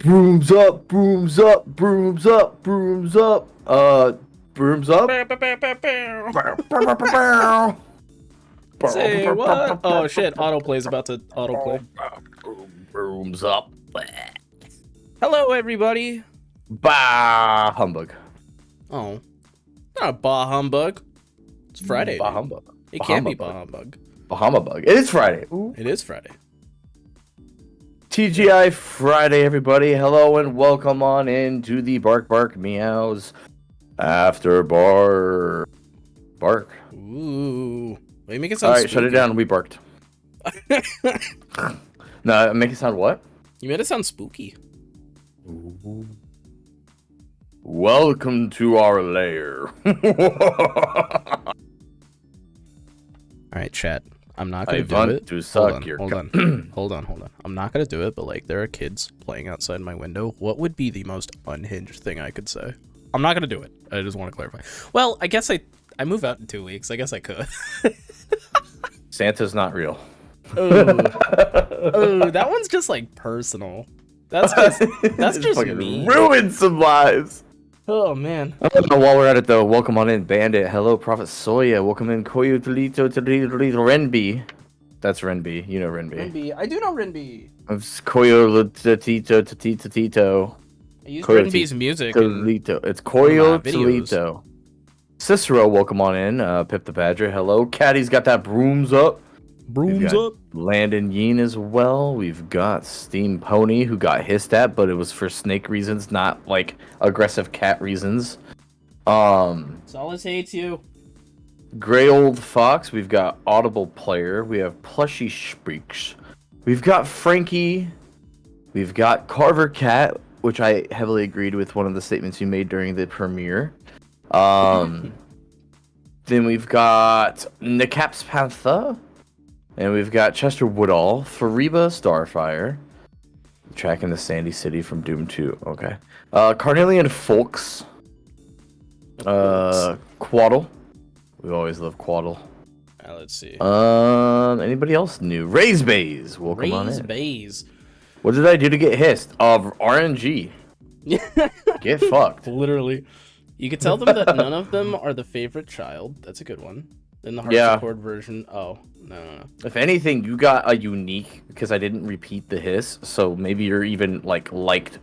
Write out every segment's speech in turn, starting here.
Brooms up, brooms up, brooms up, brooms up. Brooms up. Say what? Oh shit, autoplay's about to autoplay. Brooms up. Hello everybody. Bah humbug. Oh. Not a bah humbug. It's Friday. Bah dude. humbug. It Bah can't be humbug. bah humbug. Bahama bug. It is Friday. Ooh. It is Friday. TGI Friday, everybody. Hello and welcome on into the Bark Bark Meows After Bark. Ooh. Wait, make it sound Alright, shut it spooky. down. We barked. No, make it sound what? You made it sound spooky. Welcome to our lair. Alright, chat. I'm not I gonna do want it. to Hold suck on, your hold co- on. Hold on. I'm not gonna do it, but like there are kids playing outside my window. What would be the most unhinged thing I could say? I'm not gonna do it. I just want to clarify. Well, I guess I move out in 2 weeks. I guess I could. Santa's not real. Oh, that one's just like personal. That's just fucking me. ruined some lives. Oh man. While we're at it though, welcome on in, Bandit. Hello, Prophet Soya. Welcome in, Koyu Tolito Renby. That's Renby. You know Renby. Renby. I do know Renby. It's Koyo Tito. I use Koyo Renby's music. And Tolito. It's Koyo my videos. Tolito. Cicero, welcome on in. Pip the Badger. Hello. Caddy's got that brooms up. We've brooms got up. Landon Yeen as well. We've got Steam Pony, who got hissed at, but it was for snake reasons, not like aggressive cat reasons. Solace hates you. Gray Old Fox. We've got Audible Player. We have Plushy Shrieks. We've got Frankie. We've got Carver Cat, which I heavily agreed with one of the statements you made during the premiere. Then we've got Nicaps Panther. And we've got Chester Woodall, Fariba Starfire, tracking the Sandy City from Doom 2. Okay. Carnelian Folks, Quaddle. We always love Quaddle. Let's see. Anybody else new? Raise Bays, welcome on Raise in. bays. What did I do to get hissed? RNG. Get fucked. Literally. You could tell them that none of them are the favorite child. That's a good one. Then the harpsichord version. Oh, no. If anything, you got a unique because I didn't repeat the hiss, so maybe you're even like liked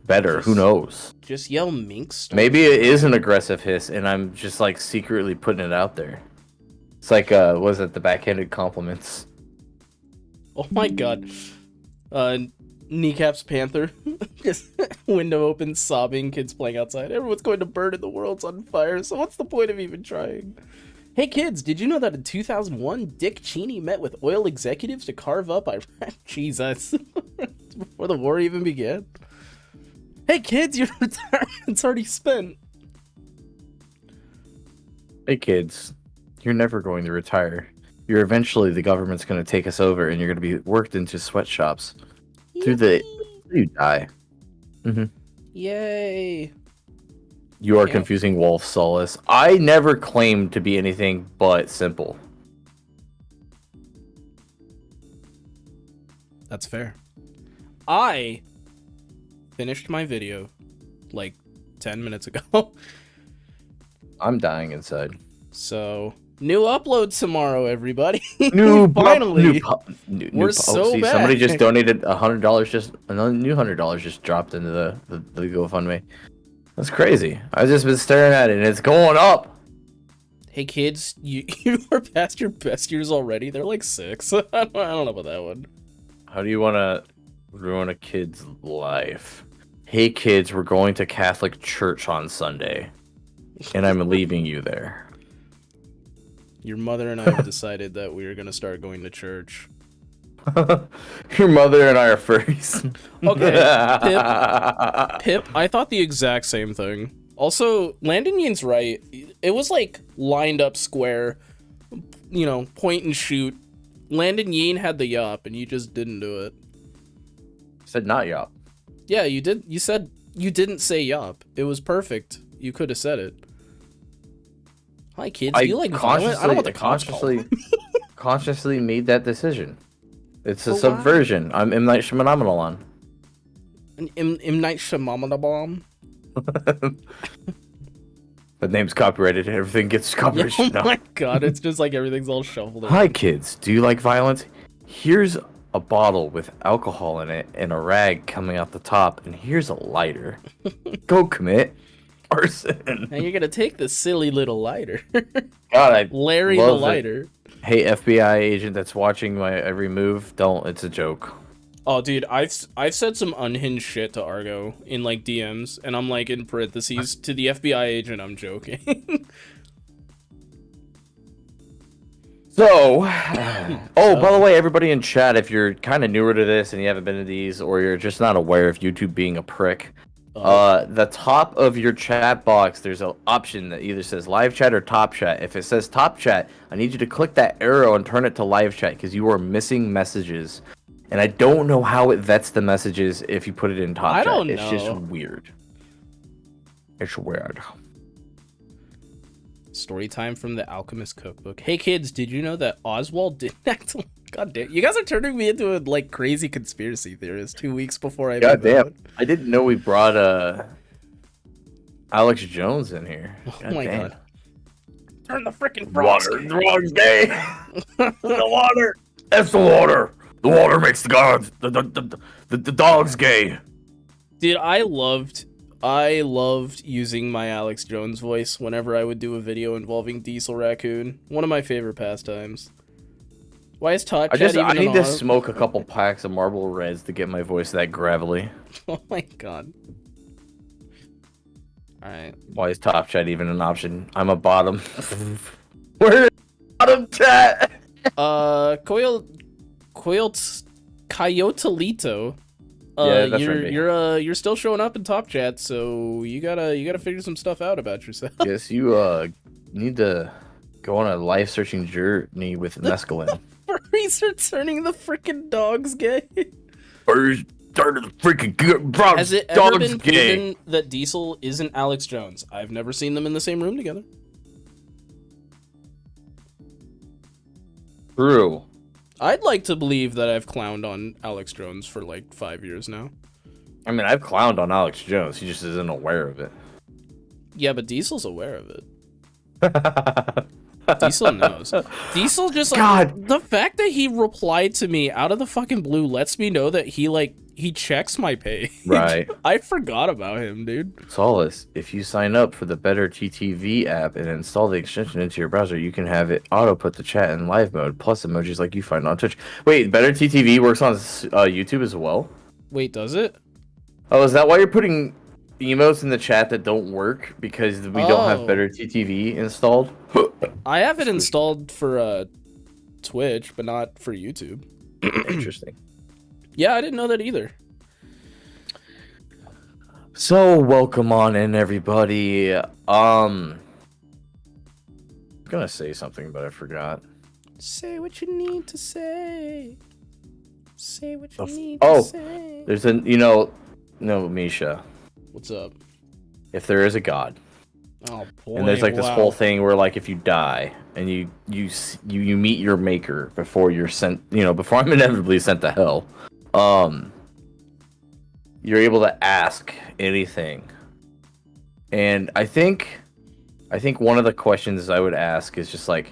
better. Who knows? Just yell minx. Maybe it is an aggressive hiss, and I'm just like secretly putting it out there. It's like was it the backhanded compliments? Oh my god. Kneecaps Panther. Just window open, sobbing, kids playing outside. Everyone's going to burn and the world's on fire, so what's the point of even trying? Hey kids, did you know that in 2001, Dick Cheney met with oil executives to carve up Iraq? Jesus. Before the war even began? Hey kids, your retirement's already spent. Hey kids, you're never going to retire. You're eventually the government's going to take us over, and you're going to be worked into sweatshops through you die. Yay. You are Yeah. confusing Wolf Solace. I never claimed to be anything but simple. That's fair. I finished my video like 10 minutes ago. I'm dying inside. So, new upload tomorrow, everybody. Finally. We're so back. Somebody just donated $100. Just another new $100 just dropped into the GoFundMe. That's crazy. I've just been staring at it, and it's going up. Hey kids, you are past your best years already. They're like 6. I don't know about that one. How do you want to ruin a kid's life? Hey kids, we're going to Catholic church on Sunday, and I'm leaving you there. Your mother and I have decided that we are going to start going to church. Your mother and I are furries. Okay, Pip, I thought the exact same thing. Also, Landon Yin's right. It was like lined up square, point and shoot. Landon Yin had the yup, and you just didn't do it. Said not yup. Yeah, you did. You said you didn't say yup. It was perfect. You could have said it. Hi, kids. Do you like violent? I don't want the cops consciously made that decision. It's a But why? subversion. I'm M. Night Shyamalan. M. Night Shyamalan. The name's copyrighted and everything gets copyrighted. Oh now. my god, it's just like everything's all shuffled. Hi kids, do you like violence? Here's a bottle with alcohol in it and a rag coming out the top, and here's a lighter. Go commit arson. And you're gonna take this silly little lighter. God, I Larry the love it. lighter. Hey, FBI agent that's watching my every move, don't. It's a joke. Oh, dude, I've said some unhinged shit to Argo in like DMs, and I'm like in parentheses to the FBI agent. I'm joking. So, by the way, everybody in chat, if you're kind of newer to this and you haven't been to these, or you're just not aware of YouTube being a prick, the top of your chat box, there's an option that either says live chat or top chat. If it says top chat, I need you to click that arrow and turn it to live chat because you are missing messages. And I don't know how it vets the messages if you put it in top chat. I don't know. It's just weird. It's weird. Story time from the Alchemist Cookbook. Hey kids, did you know that Oswald didn't act? God damn, you guys are turning me into a like crazy conspiracy theorist 2 weeks before I. God damn, I didn't know we brought Alex Jones in here. Oh my god. Turn the freaking water. The water's gay. The water. That's the water. The water makes the gods. The dog's gay. Dude, I loved using my Alex Jones voice whenever I would do a video involving Diesel Raccoon. One of my favorite pastimes. Why is Top Chat even I need to smoke a couple packs of Marlboro Reds to get my voice that gravelly. Oh my god. Alright. Why is Top Chat even an option? I'm a bottom. Where is bottom chat? Coyotelito. Yeah, that's right. You're still showing up in Top Chat, so you gotta figure some stuff out about yourself. Guess you need to go on a life-searching journey with mescaline. Furries are turning the freaking dogs gay. Furries turning the freaking Has it ever been proven that Diesel isn't Alex Jones? I've never seen them in the same room together. True. I'd like to believe that I've clowned on Alex Jones for like 5 years now. I mean, I've clowned on Alex Jones. He just isn't aware of it. Yeah, but Diesel's aware of it. Diesel knows. Diesel just like the fact that he replied to me out of the fucking blue lets me know that he checks my page. Right. I forgot about him, dude. Solace, if you sign up for the Better TTV app and install the extension into your browser, you can have it auto put the chat in live mode, plus emojis like you find on Twitch. Wait, Better TTV works on YouTube as well? Wait, does it? Oh, is that why you're putting emotes in the chat that don't work? Because we don't have Better TTV installed? I have it installed for Twitch, but not for YouTube. Interesting. Yeah, I didn't know that either. So, welcome on in, everybody. I was gonna say something, but I forgot. Say what you need to say. Say what you need to say. There's no, Misha. What's up? If there is a god. Oh boy. And there's like this whole thing where like if you die and you meet your maker before you're sent, before I'm inevitably sent to hell, you're able to ask anything. And I think one of the questions I would ask is just like,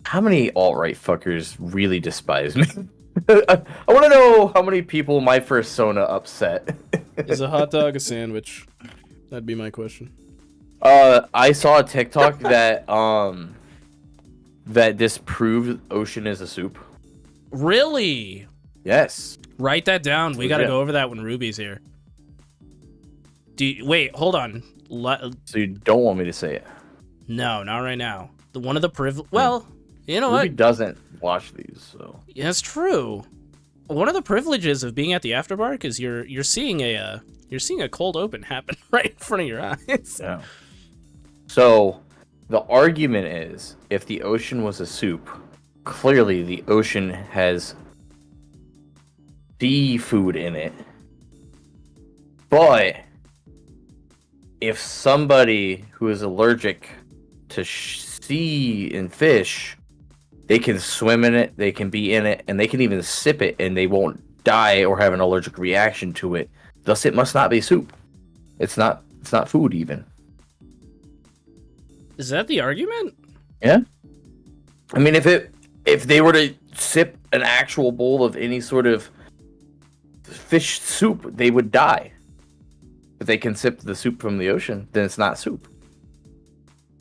how many alt-right fuckers really despise me? I want to know how many people my persona upset. Is a hot dog a sandwich? That'd be my question. I saw a TikTok that disproved ocean is a soup. Really? Yes. Write that down. We gotta go over that when Ruby's here. Wait, hold on. So you don't want me to say it? No, not right now. One of the Well, you know Ruby what? doesn't watch these, so. Yeah, that's true. One of the privileges of being at the afterbar is you're seeing a cold open happen right in front of your eyes. Yeah. So, the argument is, if the ocean was a soup, clearly the ocean has seafood in it. But if somebody who is allergic to sea and fish, they can swim in it, they can be in it, and they can even sip it, and they won't die or have an allergic reaction to it. Thus, it must not be soup. It's not food even. Is that the argument? Yeah. I mean, if they were to sip an actual bowl of any sort of fish soup, they would die. If they can sip the soup from the ocean, then it's not soup.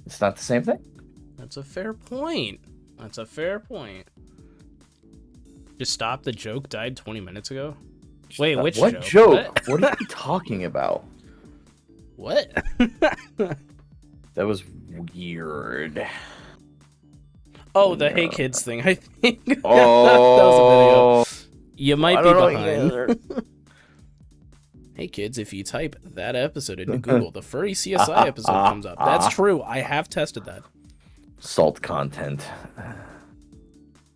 It's not the same thing. That's a fair point. Just stop. The joke died 20 minutes ago. Wait, which what joke? What are you talking about? What? That was weird. Oh, the Hey Kids thing, I think. Oh, that was a video. You might be behind. Either. Hey kids, if you type that episode into Google, the furry CSI episode comes up. That's true. I have tested that. Salt content.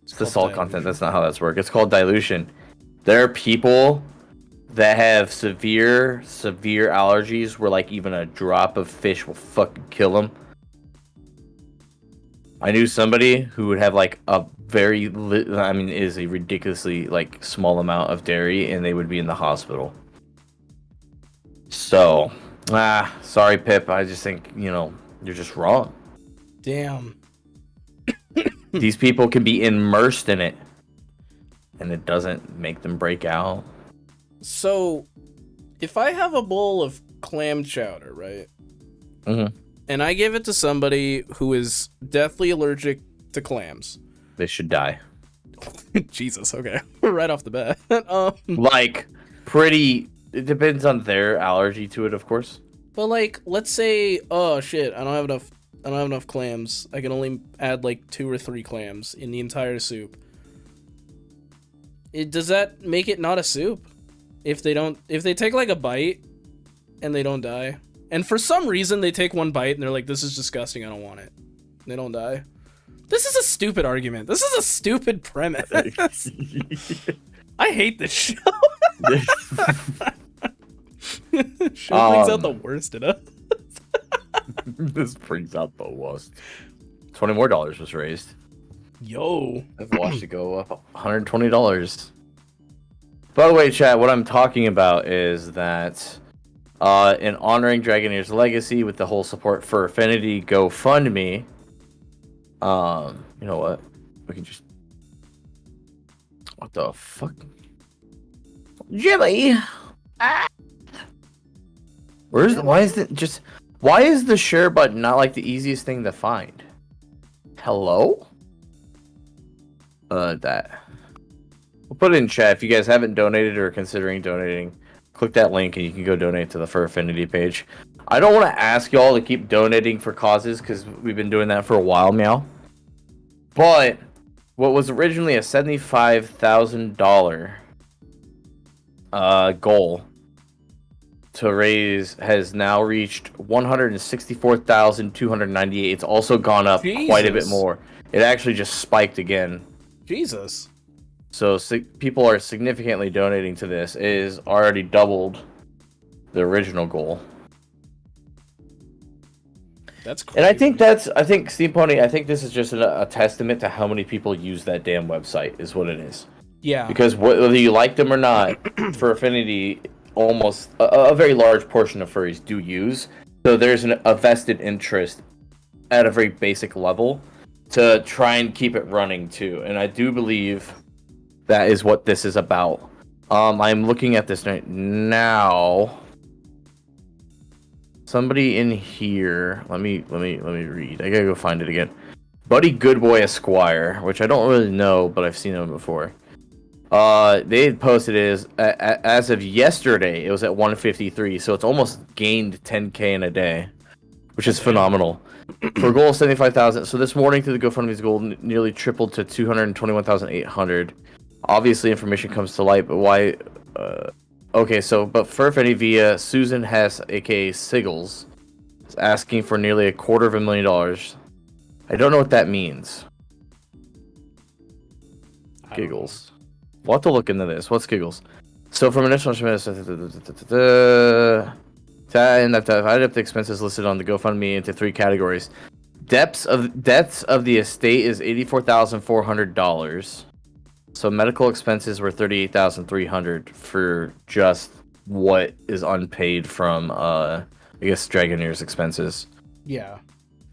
It's the called salt dilution. content. That's not how that's work. It's called dilution. There are people that have severe allergies where like even a drop of fish will fucking kill them. I knew somebody who would have like a is a ridiculously like small amount of dairy, and they would be in the hospital. So, sorry, Pip. I just think you're just wrong. Damn. These people can be immersed in it, and it doesn't make them break out. So, if I have a bowl of clam chowder, right? Mm-hmm. And I give it to somebody who is deathly allergic to clams. They should die. Jesus, okay. Right off the bat. Like, it depends on their allergy to it, of course. But like, let's say, oh shit, I don't have enough clams. I can only add like 2 or 3 clams in the entire soup. Does that make it not a soup? If they take like a bite and they don't die, and for some reason they take one bite and they're like, this is disgusting, I don't want it. They don't die. This is a stupid argument. This is a stupid premise. I hate this show. Show brings out the worst in us. This brings out the worst. $20 more was raised. Yo. I've watched it go up $120. By the way, chat, what I'm talking about is that in honoring Dragoneer's legacy with the whole support for Affinity GoFundMe, you know what? We can just... What the fuck? Jimmy! Why is the share button not like the easiest thing to find? Hello? That. We'll put it in chat. If you guys haven't donated or are considering donating, click that link and you can go donate to the Fur Affinity page. I don't want to ask y'all to keep donating for causes because we've been doing that for a while now. But what was originally a $75,000 goal to raise has now reached $164,298. It's also gone up quite a bit more. It actually just spiked again. Jesus. So people are significantly donating to this. It is already doubled the original goal. That's crazy. And I think Steam Pony, I think this is just a testament to how many people use that damn website is what it is. Yeah. Because whether you like them or not, for Affinity, almost a very large portion of furries do use. So there's a vested interest at a very basic level to try and keep it running too. And I do believe that is what this is about. I'm looking at this right now. Somebody in here. Let me read. I gotta go find it again. Buddy Goodboy Esquire, which I don't really know, but I've seen him before. They had posted it as of yesterday. It was at 153, so it's almost gained 10k in a day, which is phenomenal. For a goal of 75,000. So this morning, through the GoFundMe's goal, nearly tripled to 221,800. Obviously, information comes to light, but why? Okay, so but Fur Affinity via Susan Hess, aka Siggles, is asking for nearly $250,000. I don't know what that means. Giggles. We'll have to look into this. What's Giggles? So from initial and I've divided up the expenses listed on the GoFundMe into 3 categories. Deaths of the estate is $84,400. So medical expenses were 38,300 for just what is unpaid from I guess Dragoneer's expenses. Yeah.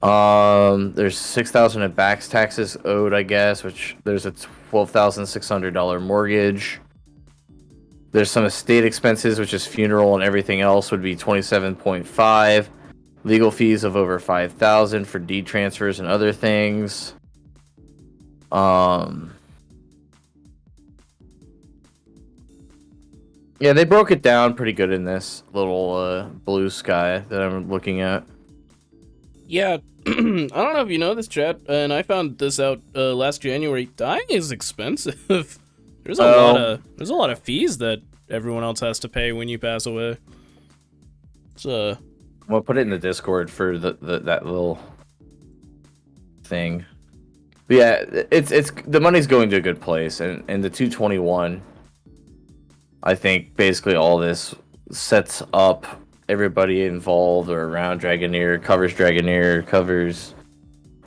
There's 6,000 in back taxes owed, I guess, which there's a $12,600 mortgage. There's some estate expenses, which is funeral and everything else would be 27.5. Legal fees of over 5,000 for deed transfers and other things. Yeah, they broke it down pretty good in this little blue sky that I'm looking at. Yeah, I don't know if you know this, chat, and I found this out last January. Dying is expensive. There's a lot of fees that everyone else has to pay when you pass away. So I'm gonna put it in the Discord for that little thing. But yeah, it's the money's going to a good place, and the 221. I think basically all this sets up everybody involved or around Dragoneer, covers Dragoneer, covers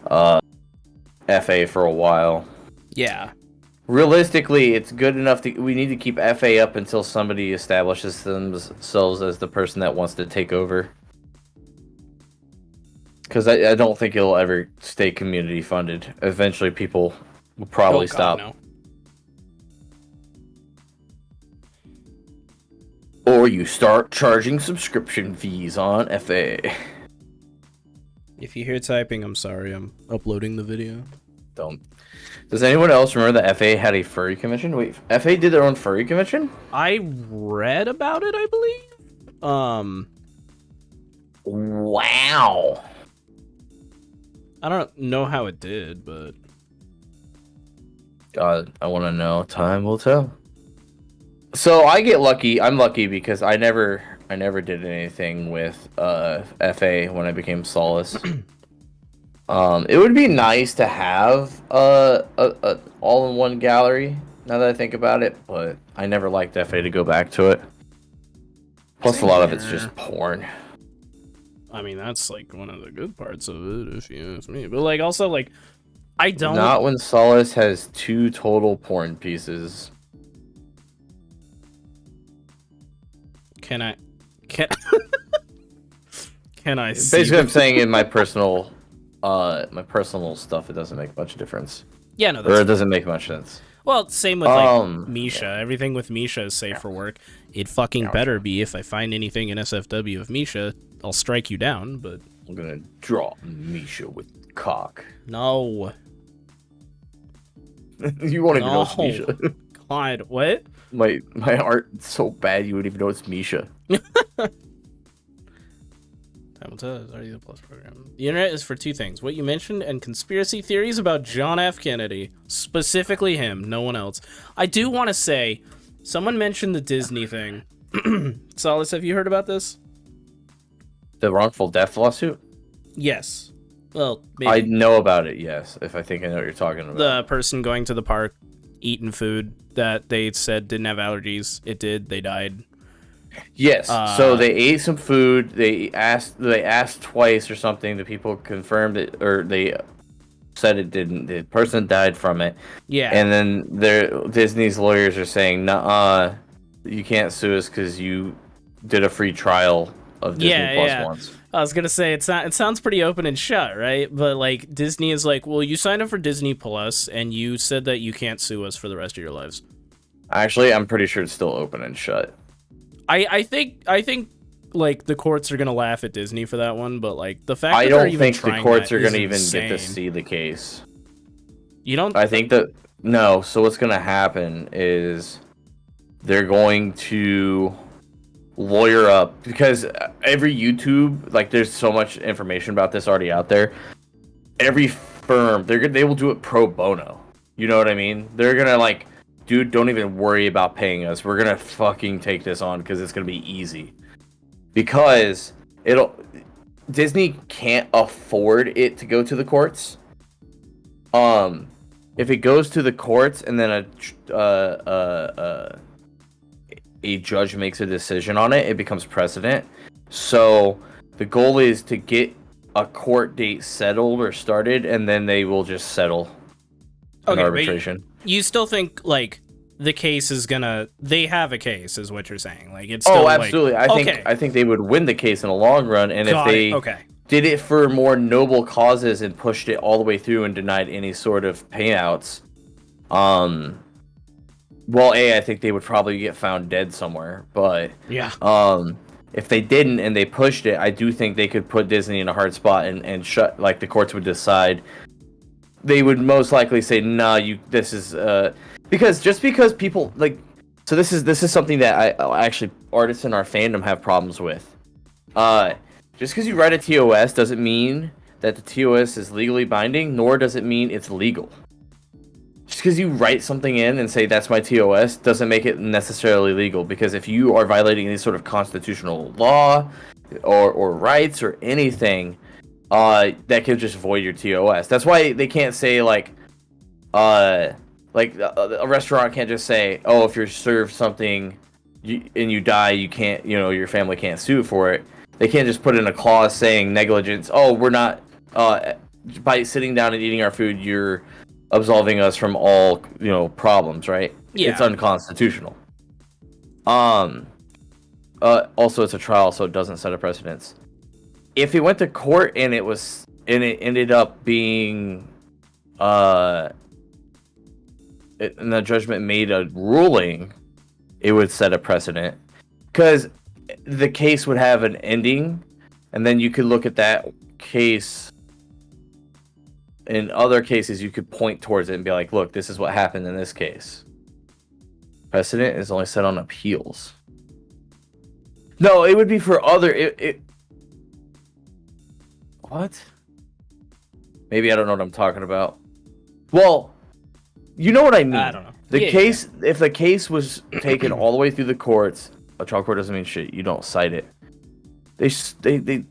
FA for a while. yeah. Realistically, it's good enough we need to keep FA up until somebody establishes themselves as the person that wants to take over. Because I don't think it'll ever stay community funded. Eventually, people will probably stop. No. Or you start charging subscription fees on FA. If you hear typing, I'm sorry. I'm uploading the video. Don't. Does anyone else remember that FA had a furry convention? Wait, FA did their own furry convention? I read about it, I believe. Wow. I don't know how it did, but God, I want to know. Time will tell. So I get lucky. I'm lucky because I never did anything with FA when I became Solace. It would be nice to have a all-in-one gallery. Now that I think about it, but I never liked FA to go back to it. Plus, a lot of it's just porn. I mean, that's like one of the good parts of it, if you ask me. But like, also like, I don't. Not when Solace has 2 total porn pieces. Can I see? Basically, I'm saying in my personal stuff, it doesn't make much difference. Yeah, no, Or it doesn't make much sense. well, same with like Misha. Yeah. Everything with Misha is safe for work. It fucking better be. If I find anything in SFW of Misha, I'll strike you down. But I'm gonna draw Misha with cock. no, You won't even know it's No. Misha. God, what? My art's so bad you wouldn't even know it's Misha. Time will tell. It's already the plus program. The internet is for 2 things: what you mentioned and conspiracy theories about John F. Kennedy, specifically him, no one else. I do want to say, someone mentioned the Disney thing. Solace, have you heard about this? The wrongful death lawsuit? Yes. Well, maybe. I know about it, yes, if I think I know what you're talking about. The person going to the park, eating food that they said didn't have allergies. It did. They died. Yes. So they ate some food. They asked twice or something. The people confirmed it, or they said it didn't. The person died from it. Yeah. And then Disney's lawyers are saying, "Nuh-uh, you can't sue us because you did a free trial of Disney Plus once." I was gonna say it sounds pretty open and shut, right? But like Disney is like, well, you signed up for Disney Plus and you said that you can't sue us for the rest of your lives. Actually, I'm pretty sure it's still open and shut. I think like the courts are gonna laugh at Disney for that one, but like the fact I that they're don't even think the trying courts that are going to is even get to insane. see the case. You don't? I think that no. So what's going to happen is they're going to lawyer up because every YouTube, like, there's so much information about this already out there. Every firm, they will do it pro bono. You know what I mean? They're gonna like, dude, don't even worry about paying us. We're gonna fucking take this on because it's gonna be easy. Because Disney can't afford it to go to the courts. If it goes to the courts and then a judge makes a decision on it, it becomes precedent. So the goal is to get a court date settled or started, and then they will just settle. in Okay, arbitration. but you still think like the case is gonna? They have a case, is what you're saying. Like it's still, Oh, absolutely. okay. I think they would win the case in the long run, and if Got it. they Okay. did it for more noble causes and pushed it all the way through and denied any sort of payouts, well, I think they would probably get found dead somewhere. But Yeah. if they didn't and they pushed it, I do think they could put Disney in a hard spot and shut. Like the courts would decide. They would most likely say, "Nah, this is because just because people like." So this is something that I actually artists in our fandom have problems with. Just because you write a TOS doesn't mean that the TOS is legally binding, nor does it mean it's legal. Just because you write something in and say that's my TOS doesn't make it necessarily legal. Because if you are violating any sort of constitutional law or rights or anything, that could just void your TOS. That's why they can't say like a restaurant can't just say, oh, if you're served something and you die, you can't, your family can't sue for it. They can't just put in a clause saying negligence. Oh, we're not by sitting down and eating our food, you're absolving us from all problems, right? Yeah. It's unconstitutional. Also, it's a trial, so it doesn't set a precedence. If it went to court and it ended up being and the judgment made a ruling, it would set a precedent because the case would have an ending, and then you could look at that case. In other cases, you could point towards it and be like, look, this is what happened in this case. Precedent is only set on appeals. No, it would be for other... What? Maybe I don't know what I'm talking about. Well, you know what I mean. I don't know. If the case was taken all the way through the courts, a trial court doesn't mean shit. You don't cite it. They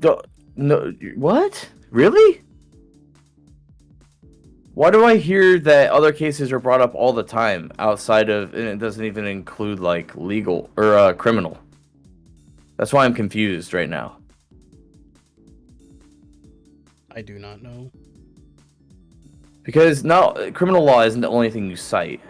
don't... No, what? Really? Why do I hear that other cases are brought up all the time outside of, and it doesn't even include like legal or criminal? That's why I'm confused right now. I do not know. Because now criminal law isn't the only thing you cite.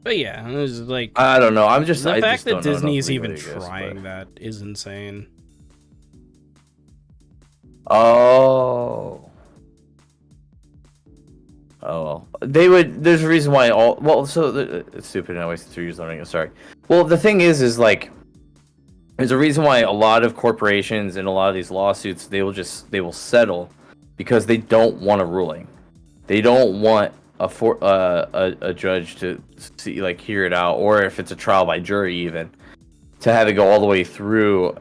But yeah, it was like I don't know. I'm just the fact just that don't know Disney enough is even legally, I guess, trying but- that is insane. Oh. Oh, they would. There's a reason why all. Well, so it's stupid. And I wasted 3 years learning it. Sorry. Well, the thing is like, there's a reason why a lot of corporations and a lot of these lawsuits they will settle because they don't want a ruling. They don't want a judge to see like hear it out, or if it's a trial by jury even, to have it go all the way through.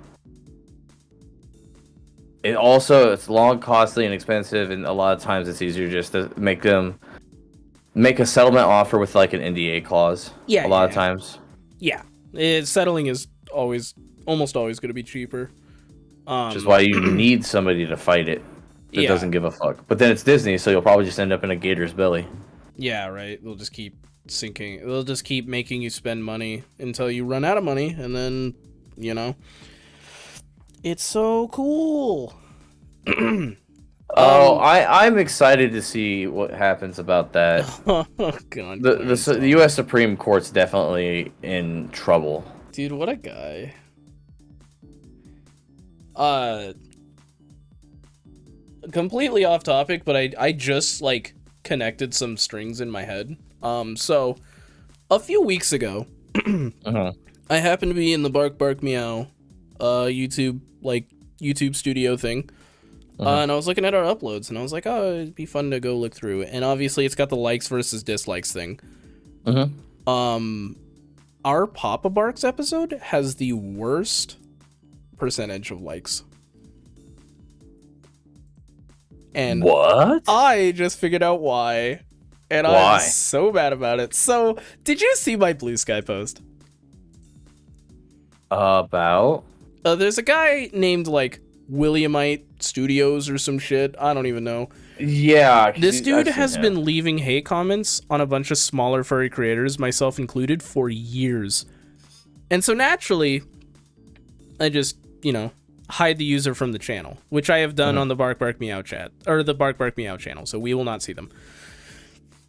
It's long, costly, and expensive, and a lot of times it's easier just to make a settlement offer with like an NDA clause. Yeah, a lot of times. Yeah, settling is almost always going to be cheaper. Which is why you need somebody to fight it that doesn't give a fuck. But then it's Disney, so you'll probably just end up in a gator's belly. Yeah, right. They'll just keep sinking. They'll just keep making you spend money until you run out of money, and then it's so cool. I'm excited to see what happens about that. Oh god. The U.S. Supreme Court's definitely in trouble. Dude, what a guy. Completely off topic, but I just like connected some strings in my head. So a few weeks ago, I happened to be in the Bark Bark Meow YouTube studio thing. And I was looking at our uploads, and I was like, oh, it'd be fun to go look through. And obviously, it's got the likes versus dislikes thing. Our Papa Barks episode has the worst percentage of likes. And what? I just figured out why. And Why? I'm so mad about it. So, did you see my Blue Sky post? About? There's a guy named, like, Williamite Studios or some shit. I don't even know. Yeah. This dude has been leaving hate comments on a bunch of smaller furry creators, myself included, for years. And so naturally, I just, hide the user from the channel, which I have done on the Bark Bark Meow chat, or the Bark Bark Meow channel, so we will not see them.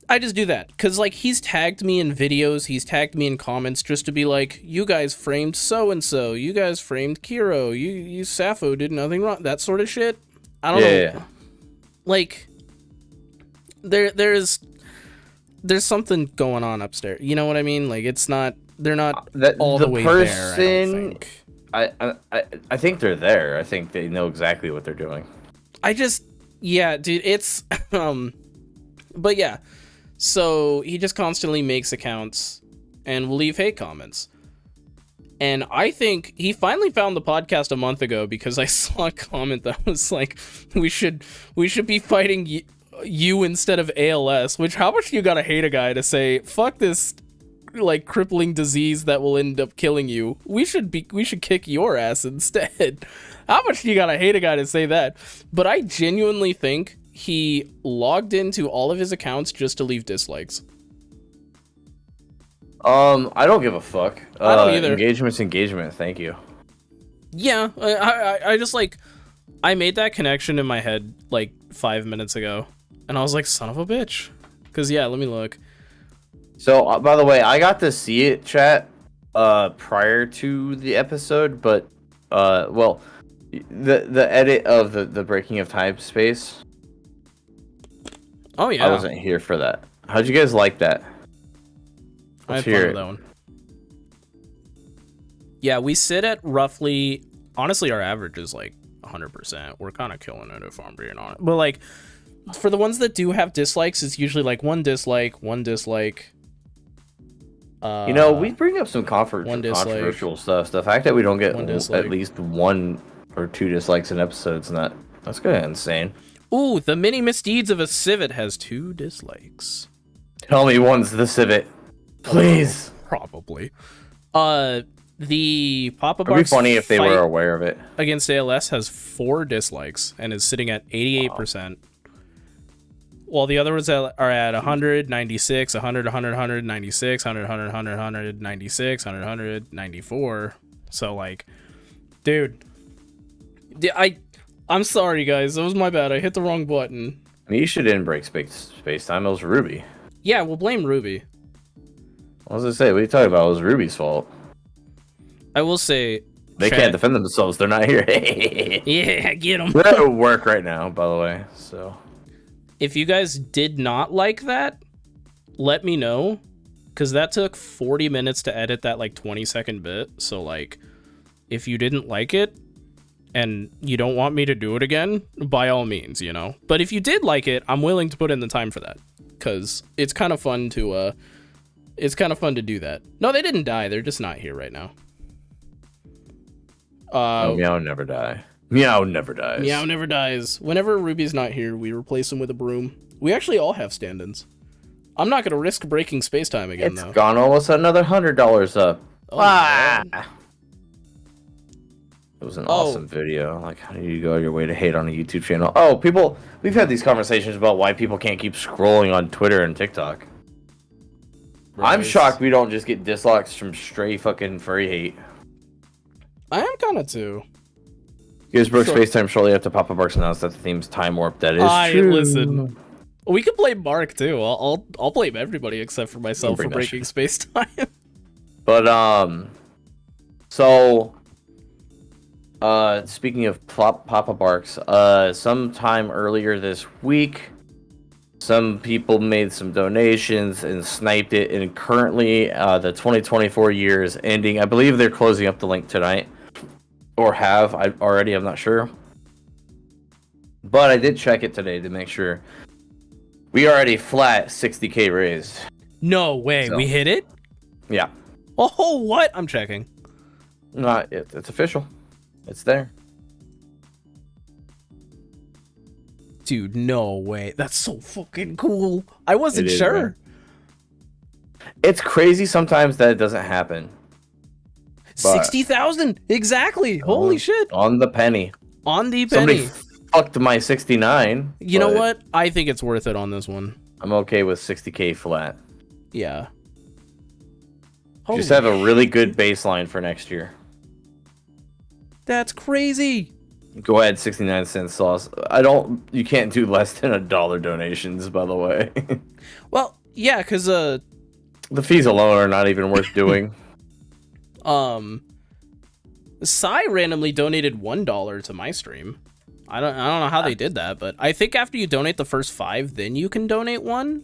I just do that because, like, he's tagged me in videos, he's tagged me in comments just to be like, you guys framed so-and-so, you guys framed Kiro, you Sappho did nothing wrong, that sort of shit. I don't know. Yeah. Like, there's something going on upstairs. You know what I mean? Like, it's not, they're not all the way there, I don't think. I think they're there. I think they know exactly what they're doing. Yeah, dude, it's, but yeah. So he just constantly makes accounts and will leave hate comments. And I think he finally found the podcast a month ago because I saw a comment that was like, we should be fighting you instead of ALS, which how much you gotta hate a guy to say, fuck this like crippling disease that will end up killing you. We should kick your ass instead. How much you gotta hate a guy to say that? But I genuinely think he logged into all of his accounts just to leave dislikes. I don't give a fuck. I don't either. Engagement's engagement. Thank you. Yeah, I just like, I made that connection in my head like 5 minutes ago, and I was like, son of a bitch. Because yeah, let me look. So by the way, I got to see it, chat, prior to the episode, but well, the edit of the breaking of time space. Oh yeah, I wasn't here for that. How'd you guys like that? I had fun with that one. Yeah, we sit at roughly, honestly, our average is like 100%. We're kind of killing it if I'm being honest. But like, for the ones that do have dislikes, it's usually like one dislike. You know, we bring up some controversial stuff. The fact that we don't get at least 1 or 2 dislikes in episodes, and that's kind of insane. Ooh, the mini misdeeds of a civet has 2 dislikes. Tell me one's the civet, please. Probably. The Papa Barks. It'd be funny if they were aware of it. Against ALS has 4 dislikes and is sitting at 88%. While the other ones are at 100, 96, 100, 100, 100, 96, 100, 100, 100, 100, 96, 100, 100, 94. So, like, dude, I'm sorry, guys. That was my bad. I hit the wrong button. I mean, you should break space time. It was Ruby. Yeah, we'll blame Ruby. What was I say? What are you talking about? It was Ruby's fault. I will say... They can't defend themselves. They're not here. Yeah, get them. We're at work right now, by the way, so... If you guys did not like that, let me know, because that took 40 minutes to edit that, like, 20-second bit. So, like, if you didn't like it, and you don't want me to do it again, by all means, you know? But if you did like it, I'm willing to put in the time for that, because it's kind of fun to, do that. No, they didn't die. They're just not here right now. Meow never die. Meow never dies. Meow never dies. Whenever Ruby's not here, we replace him with a broom. We actually all have stand-ins. I'm not going to risk breaking space-time again, though. It's gone almost another $100 up. Oh, ah! It was an awesome video. Like, how do you go your way to hate on a YouTube channel? Oh, people, we've had these conversations about why people can't keep scrolling on Twitter and TikTok. Right. I'm shocked we don't just get dislikes from stray fucking furry hate. I am kind of too. You guys broke space time shortly after Papa Barks announced that the theme's time warp. That is true. Listen, we could blame Mark too. I'll blame everybody except for myself for breaking space time. But so speaking of Papa Barks, sometime earlier this week, some people made some donations and sniped it, and currently the 2024 year is ending. I believe they're closing up the link tonight. Or have I already? I'm not sure, but I did check it today to make sure. We are already flat 60K raised. No way, so, we hit it. Yeah. Oh, what? I'm checking. It's official. It's there. Dude, no way. That's so fucking cool. I wasn't sure. Man. It's crazy sometimes that it doesn't happen. 60,000 exactly. Holy shit. On the penny. Somebody fucked my 69. You know what? I think it's worth it on this one. I'm okay with 60K flat. Yeah. Just have a really good baseline for next year. That's crazy. Go ahead, 69-cent sauce. You can't do less than $1 donations, by the way. Well, yeah, because The fees alone are not even worth doing. Psy randomly donated $1 to my stream. I don't know how they did that, but I think after you donate the first 5, then you can donate 1.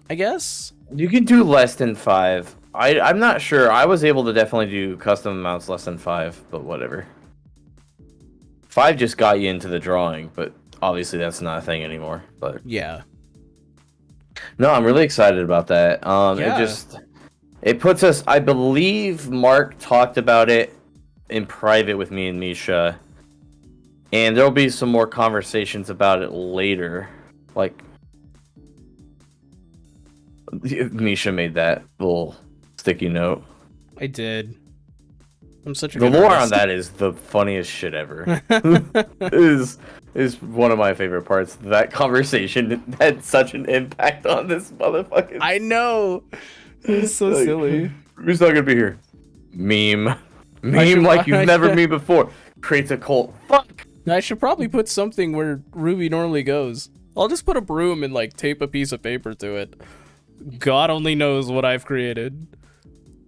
I guess. You can do less than 5. I'm not sure. I was able to definitely do custom amounts less than 5, but whatever. 5 just got you into the drawing, but obviously that's not a thing anymore. But Yeah. no, I'm really excited about that. Yeah. It puts us. I believe Mark talked about it in private with me and Misha, and there'll be some more conversations about it later. Like Misha made that little sticky note. I did. I'm such a The good lore on artist. that is the funniest shit ever. is one of my favorite parts. That conversation had such an impact on this motherfucking. I know. It's so Like, silly. Who's not gonna be here? Meme should- like you've I never should- memed before. Creates a cult. Fuck. I should probably put something where Ruby normally goes. I'll just put a broom and like tape a piece of paper to it. God only knows what I've created.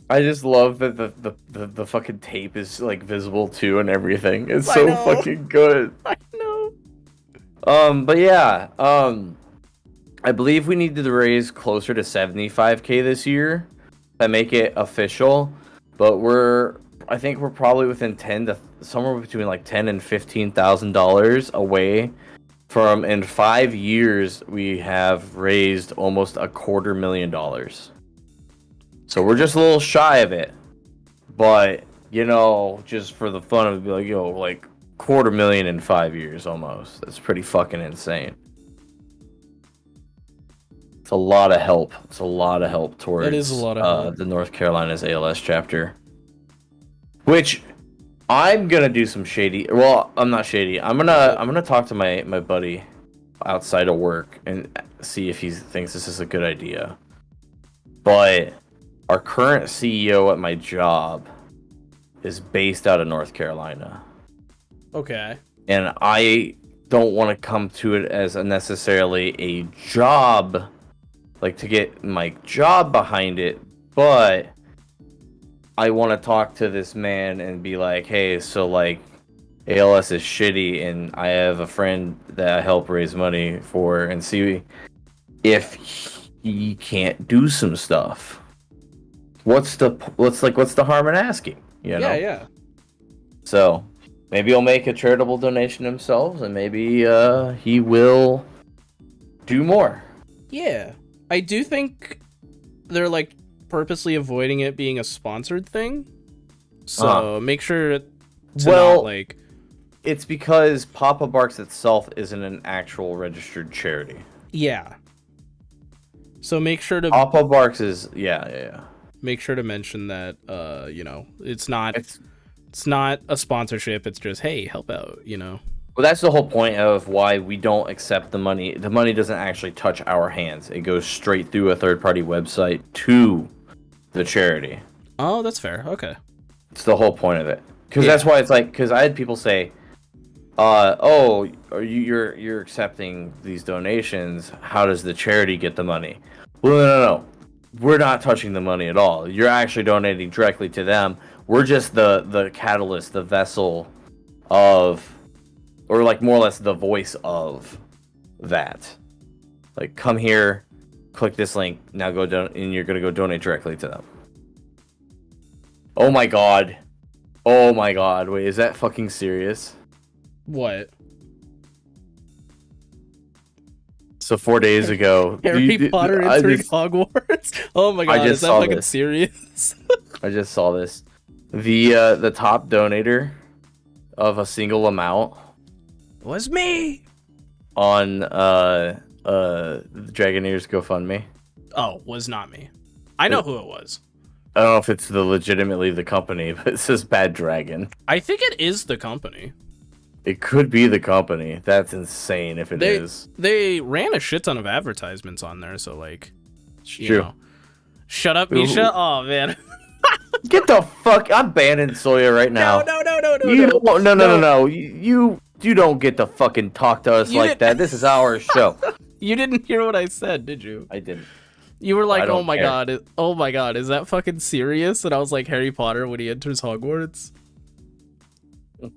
I just love that the fucking tape is like visible too and everything. It's I so know. fucking good. I know. But yeah, I believe we need to raise closer to 75K this year to make it official. But I think we're probably within somewhere between like $10,000 and $15,000 away from. In 5 years, we have raised almost $250,000. So we're just a little shy of it. But just for the fun of it, be like, like $250,000 in 5 years almost. That's pretty fucking insane. It's a lot of help. It's a lot of help towards That is a lot of help. the North Carolina's ALS chapter. Which I'm gonna do some shady. Well, I'm not shady. I'm gonna talk to my buddy outside of work and see if he thinks this is a good idea. But our current CEO at my job is based out of North Carolina. Okay. And I don't want to come to it as necessarily a job, like to get my job behind it, but I want to talk to this man and be like, hey, so like ALS is shitty and I have a friend that I help raise money for, and see if he can't do some stuff. What's the harm in asking? Yeah. So maybe he'll make a charitable donation himself, and maybe he will do more. Yeah. I do think they're like purposely avoiding it being a sponsored thing. So make sure to not like. It's because Papa Barks itself isn't an actual registered charity. Yeah. So make sure to Papa Barks is yeah. make sure to mention that it's not a sponsorship. It's just, hey, help out. Well, that's the whole point of why we don't accept the money. The money doesn't actually touch our hands. It goes straight through a third-party website to the charity. Oh, that's fair. Okay. It's the whole point of it. Because Yeah. that's why it's like, because I had people say, you're accepting these donations. How does the charity get the money? Well, no. We're not touching the money at all. You're actually donating directly to them. We're just the catalyst, the vessel of, or like more or less the voice of that. Like, come here, click this link, now go down, and you're gonna go donate directly to them. Oh my god. Wait, is that fucking serious? What? So 4 days ago, Harry Potter entering Hogwarts? Oh my god, is that fucking serious? I just saw this. The top donator of a single amount Was me. on Dragoneer's GoFundMe. Oh, was not me. I know who it was. I don't know if it's legitimately the company, but it says Bad Dragon. I think it is the company. It could be the company. That's insane if it is. They ran a shit ton of advertisements on there, so like, It's true. Shut up, Misha. Oh man. Get the fuck! I'm banning Soya right now. You don't, no. You don't get to fucking talk to us You like didn't- that. This is our show. You didn't hear what I said, did you? I didn't. You were like, I don't "Oh my care. god, oh my god, is that fucking serious?" And I was like, "Harry Potter when he enters Hogwarts."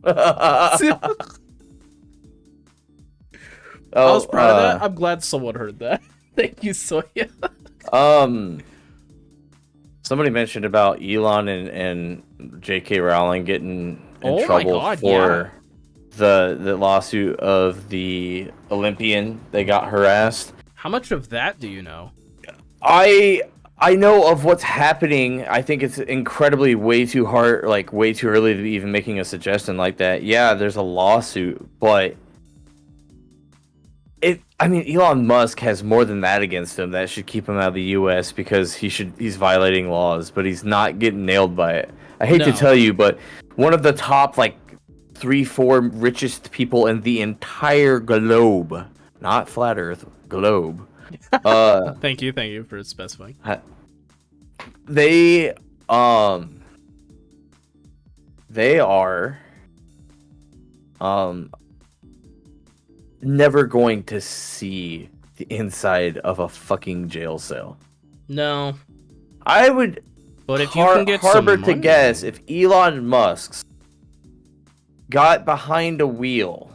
I was proud of that. I'm glad someone heard that. Thank you, Soya. Somebody mentioned about Elon and J.K. Rowling getting in Oh my trouble God, for the lawsuit of the Olympian. They got harassed. How much of that do you know? I know of what's happening. I think it's incredibly way too hard, like way too early to be even making a suggestion like that. Yeah, there's a lawsuit, but Elon Musk has more than that against him that should keep him out of the US because he's violating laws, but he's not getting nailed by it. I hate to No. tell you, but one of the top like 3-4 richest people in the entire globe, not flat earth, globe. Thank you for specifying. They are never going to see the inside of a fucking jail cell. No, I would but if you can get harbor some to money, guess if Elon Musk got behind a wheel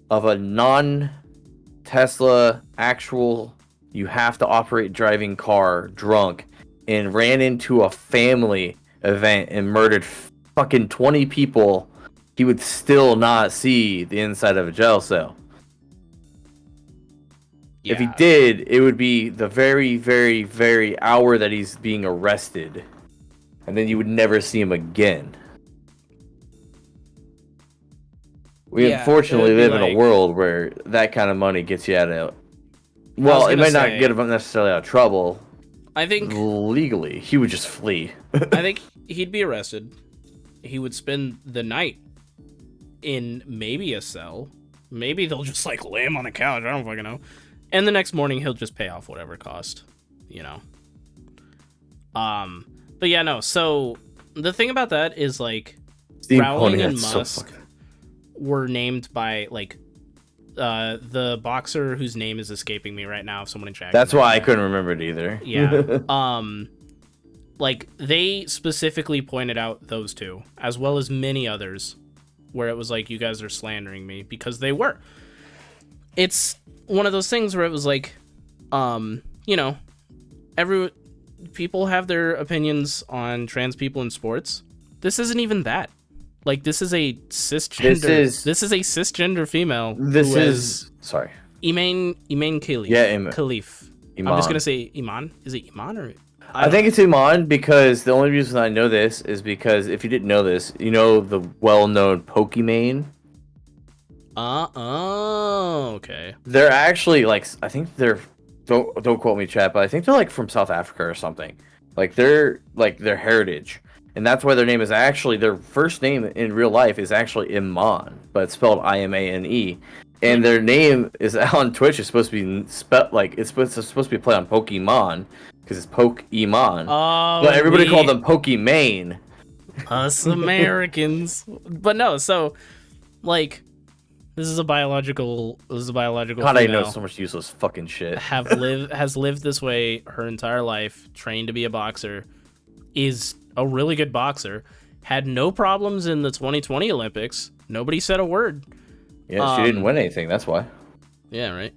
of a non-Tesla actual you have to operate driving car drunk and ran into a family event and murdered fucking 20 people, he would still not see the inside of a jail cell. If he yeah. did, it would be the very, very, very hour that he's being arrested. And then you would never see him again. We Yeah, unfortunately it would be live in a like- world where that kind of money gets you out of... Well, was it gonna might not say- get him necessarily out of trouble. I think Legally, he would just flee. I think he'd be arrested. He would spend the night in maybe a cell. Maybe they'll just like lay him on the couch. I don't fucking know. And the next morning he'll just pay off whatever cost, you know. But yeah, no. So the thing about that is like Steve Rowling Pony, and that's so Musk fucking- were named by like the boxer whose name is escaping me right now. If someone in chat, That's can why I mention couldn't remember it either. that. Yeah. Like they specifically pointed out those two, as well as many others, where it was like, you guys are slandering me, because they were. It's one of those things where it was like, you know, people have their opinions on trans people in sports. This isn't even that. Like, this is a cisgender. This is a cisgender female. This who is... Sorry. Iman Khalif. Yeah, Khalif. I'm Iman. just gonna say Iman. Is it Iman or? I think it's Iman because the only reason I know this is because if you didn't know this, you know the well-known Pokimane? Okay. They're actually like, I think they're, don't quote me chat, but I think they're like from South Africa or something. Like they're like their heritage. And that's why their name is actually, their first name in real life is actually Iman, but it's spelled Imane. And their name is on Twitch. It's supposed to be like it's supposed to be played on Pokemon because it's Pokemon. Oh, But everybody called them Pokimane. us Americans. But no, so like this is a biological God, I know female so much useless fucking shit. has lived this way her entire life, trained to be a boxer, is a really good boxer, had no problems in the 2020 Olympics. Nobody said a word. Yeah, she didn't win anything. That's why. Yeah, right.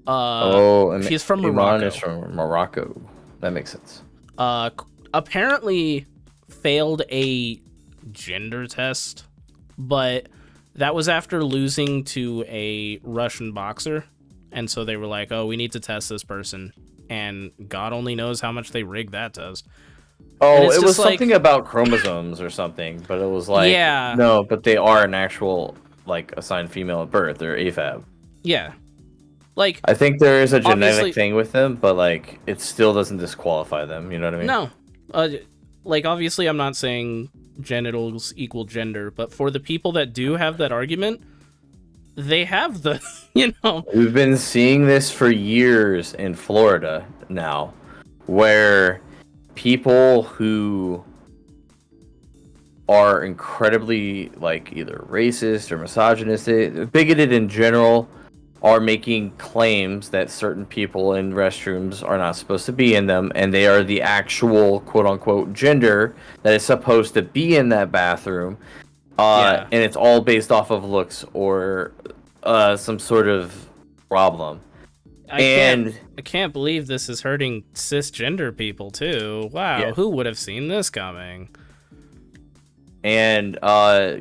And she's from Iman Morocco. is from Morocco. That makes sense. Apparently failed a gender test, but that was after losing to a Russian boxer, and so they were like, "Oh, we need to test this person," and God only knows how much they rigged that test. Oh, it's it was just like- something about chromosomes or something, but it was like, Yeah. no, but they are an actual like assigned female at birth. They're AFAB. Yeah, like I think there is a genetic Obviously- thing with them, but like it still doesn't disqualify them. You know what I mean? no, like obviously I'm not saying genitals equal gender, but for the people that do have that argument, they have the, you know. We've been seeing this for years in Florida now, where people who are incredibly like either racist or misogynistic, bigoted in general, are making claims that certain people in restrooms are not supposed to be in them, and they are the actual quote-unquote gender that is supposed to be in that bathroom. And it's all based off of looks or some sort of problem. I can't believe this is hurting cisgender people too. Wow, Yeah. who would have seen this coming? And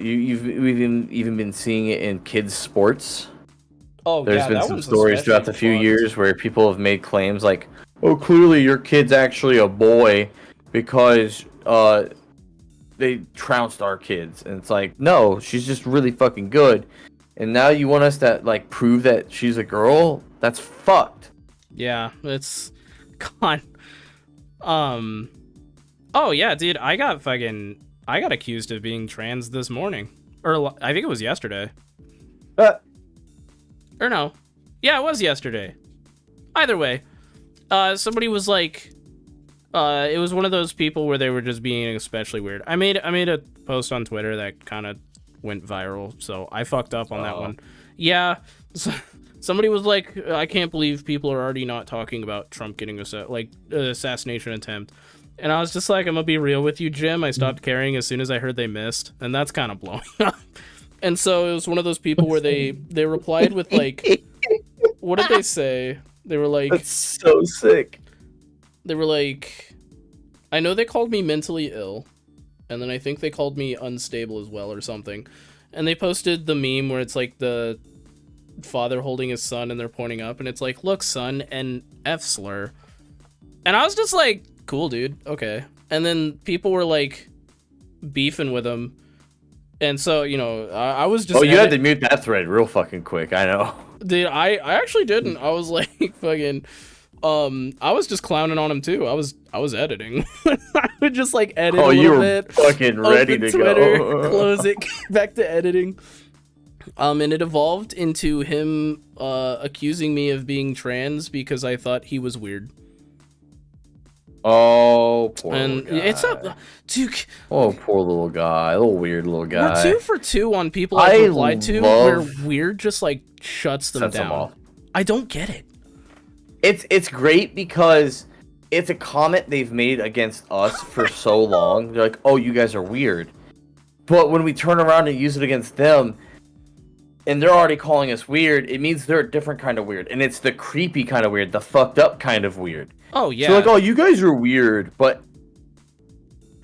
we've even been seeing it in kids' sports. Oh, There's been some stories throughout the few years where people have made claims like, "Oh, clearly your kid's actually a boy because they trounced our kids," and it's like, no, she's just really fucking good. And now you want us to like prove that she's a girl? That's fucked. Yeah, it's gone. Oh yeah, dude, I got accused of being trans this morning, or I think it was yesterday. Or no, yeah, it was yesterday. Either way, somebody was like, it was one of those people where they were just being especially weird. I made a post on Twitter that kind of went viral, so I fucked up on that one. Yeah, somebody was like, I can't believe people are already not talking about Trump getting assassination attempt. And I was just like, I'm gonna be real with you, Jim. I stopped caring as soon as I heard they missed, and that's kind of blowing up. And so it was one of those people where they replied with like, what did they say? They were like, that's so sick. They were like, I know they called me mentally ill, and then I think they called me unstable as well or something. And they posted the meme where it's like the father holding his son and they're pointing up, and it's like, look, son, and F slur. And I was just like, cool, dude, okay. And then people were like beefing with him. And so, you know, I was just... Oh, you had to mute that thread real fucking quick, I know. Dude, I actually didn't. I was like, fucking... I was just clowning on him, too. I was editing. I would just, like, edit a little bit. Oh, you were fucking ready to Twitter, go. close it, back to editing. And it evolved into him accusing me of being trans because I thought he was weird. Oh, poor And little guy. it's a... Dude, Oh, poor little guy. Little weird little guy. we're 2 for 2 on people I've replied to where weird just, like, shuts them Sets down. them off. I don't get it. It's great because it's a comment they've made against us for so long. They're like, oh, you guys are weird. But when we turn around and use it against them, and they're already calling us weird, it means they're a different kind of weird. And it's the creepy kind of weird, the fucked up kind of weird. Oh, yeah. So like, oh, you guys are weird, but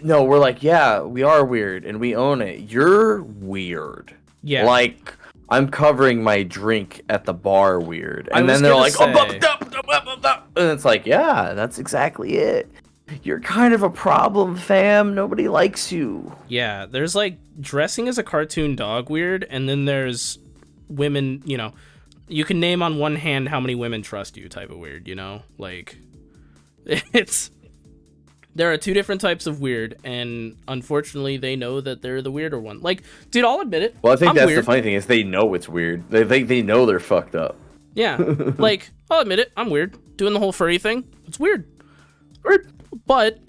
no, we're like, yeah, we are weird, and we own it. You're weird. Yeah. Like, I'm covering my drink at the bar weird. And I then was they're gonna like, say- and it's like, yeah, that's exactly it. You're kind of a problem, fam. Nobody likes you. Yeah, there's like dressing as a cartoon dog weird, and then there's women, you know, you can name on one hand how many women trust you type of weird, you know? Like, there are 2 different types of weird, and unfortunately they know that they're the weirder one. Like, dude, I'll admit it. Well, I think I'm that's weird. the funny thing is they know it's weird. They know they're fucked up. Yeah, like, I'll admit it, I'm weird. Doing the whole furry thing, it's weird. But,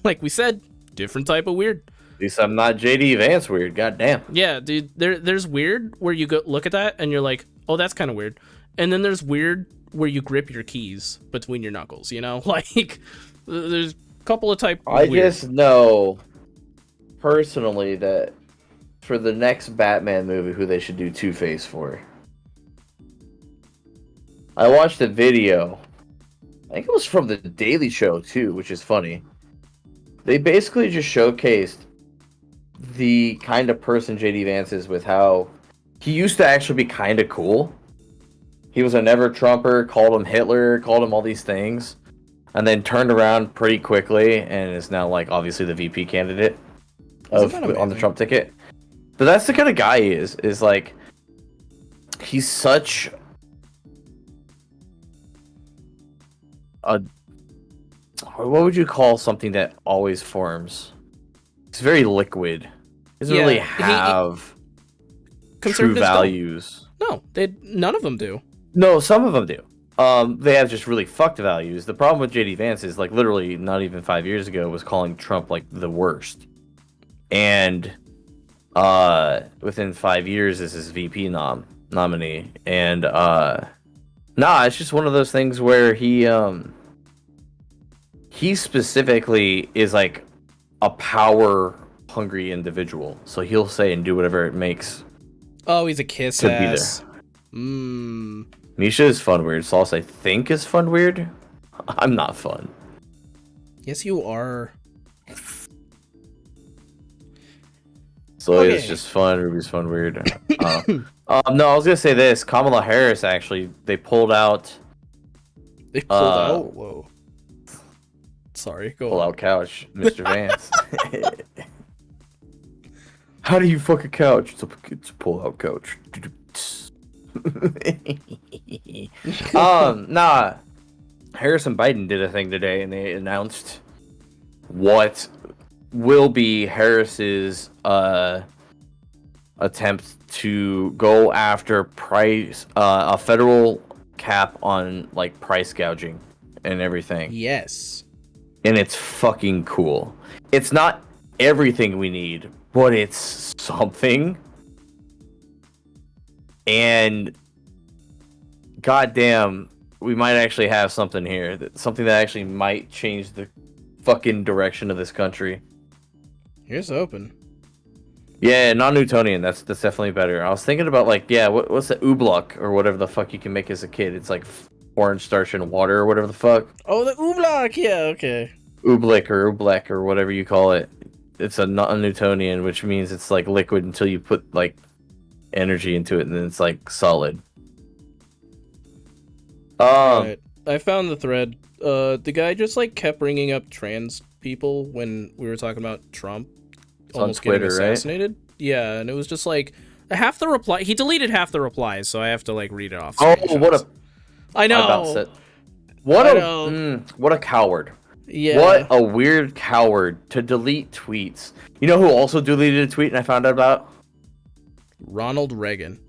like we said, different type of weird. At least I'm not JD Vance weird. Goddamn. Yeah, dude, there's weird where you go look at that and you're like, oh, that's kind of weird. And then there's weird where you grip your keys between your knuckles, you know? Like, there's a couple of type I weird. just know personally that for the next Batman movie, who they should do Two-Face for. I watched a video. I think it was from the Daily Show too, which is funny. They basically just showcased the kind of person JD Vance is with how he used to actually be kind of cool. He was a never Trumper, called him Hitler, called him all these things, and then turned around pretty quickly and is now like obviously the VP candidate on the Trump ticket. But that's the kind of guy he is like he's such a, what would you call something that always forms? It's very liquid. Doesn't really have true values. No, none of them do. No, some of them do. They have just really fucked values. The problem with JD Vance is like literally not even 5 years ago was calling Trump like the worst, and within 5 years is his VP nominee, and it's just one of those things where he specifically is like a power hungry individual, so he'll say and do whatever it makes Oh, he's a kiss to be ass. there. Mmm. Misha is fun weird. Sauce I think is fun weird. I'm not fun. Yes, you are. Zoe is Okay. just fun. Ruby's fun weird. No, I was gonna say this. Kamala Harris actually they pulled out They pulled out. Whoa. Sorry. Go pull on. out couch, Mr. Vance. How do you fuck a couch? It's a pull out couch. Nah. Harris and Biden did a thing today, and they announced what will be Harris's attempt to go after a federal cap on like price gouging and everything. Yes. And it's fucking cool. It's not everything we need, but it's something. And goddamn, we might actually have something here. Something that actually might change the fucking direction of this country. Here's open. Yeah, non-Newtonian. That's definitely better. I was thinking about like, yeah, what's the oobleck or whatever the fuck you can make as a kid? It's like orange starch and water or whatever the fuck. Oh, the oobleck. Yeah. Okay. Oobleck or whatever you call it. It's a non-Newtonian, which means it's like liquid until you put like energy into it, and then it's like solid. Alright. I found the thread. The guy just like kept bringing up trans people when we were talking about Trump almost Twitter, getting assassinated. Right? Yeah, and it was just like half the reply. He deleted half the replies, so I have to like read it off. Oh, what a! I know. What a coward. Yeah. What a weird coward to delete tweets. You know who also deleted a tweet and I found out about? Ronald Reagan.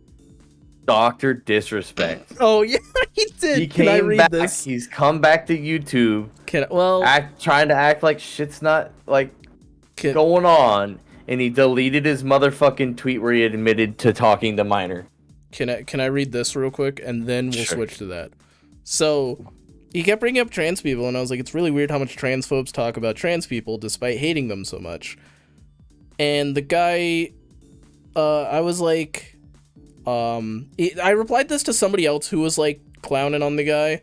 Dr. Disrespect. Oh yeah, he did. He Can I came read back. this? He's come back to YouTube. Trying to act like shit's not like going on, and he deleted his motherfucking tweet where he admitted to talking to Minor. Can I read this real quick and then we'll switch to that. So he kept bringing up trans people, and I was like, it's really weird how much transphobes talk about trans people despite hating them so much. And the guy, I was like, I replied this to somebody else who was like clowning on the guy,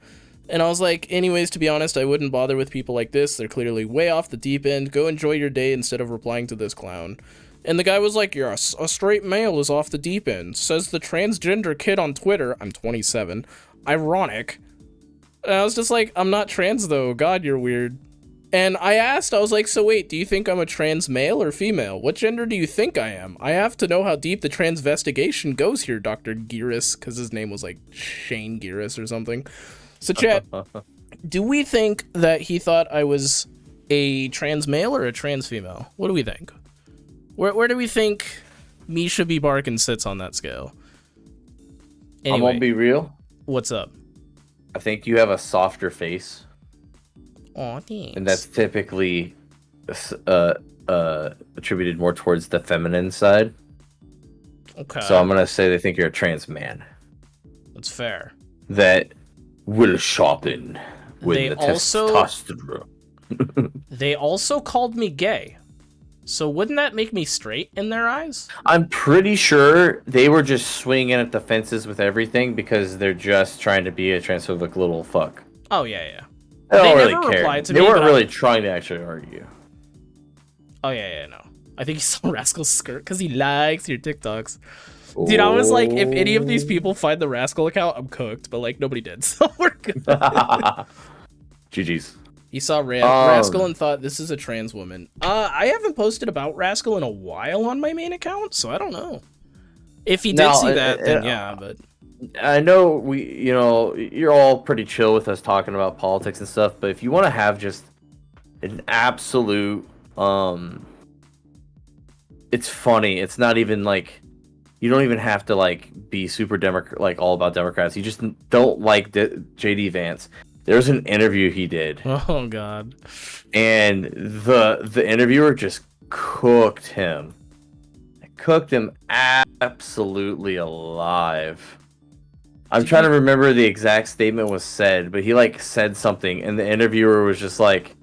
and I was like, anyways, to be honest, I wouldn't bother with people like this. They're clearly way off the deep end. Go enjoy your day instead of replying to this clown. And the guy was like, you're a straight male is off the deep end, says the transgender kid on Twitter. I'm 27. Ironic. And I was just like, I'm not trans though. God, you're weird. And I was like, so wait, do you think I'm a trans male or female? What gender do you think I am? I have to know how deep the transvestigation goes here, Dr. Giris, because his name was like Shane Giris or something. So chat, do we think that he thought I was a trans male or a trans female? What do we think? Where do we think Misha B. Barkin sits on that scale? Anyway, I'm gonna be real. What's up? I think you have a softer face. Aw, thanks. And that's typically attributed more towards the feminine side. Okay. So I'm gonna say they think you're a trans man. That's fair. That will sharpen with testosterone. They also called me gay. So wouldn't that make me straight in their eyes? I'm pretty sure they were just swinging at the fences with everything because they're just trying to be a transphobic little fuck. Oh, yeah. They don't really never care. replied to they me, weren't but really trying to actually argue. Oh, yeah, no. I think he saw Rascal's skirt because he likes your TikToks. Dude, I was like, if any of these people find the Rascal account, I'm cooked. But, like, nobody did, so we're good. GG's. He saw Rascal and thought, this is a trans woman. I haven't posted about Rascal in a while on my main account, so I don't know. If he did see that, then yeah, but... I know you're all pretty chill with us talking about politics and stuff, but if you want to have just an absolute, it's funny. It's not even like you don't even have to like be super Democrat, like all about Democrats. You just don't like JD Vance. There's an interview he did, Oh God. and the interviewer just cooked him absolutely alive. I'm trying to remember the exact statement was said, but he like said something, and the interviewer was just like,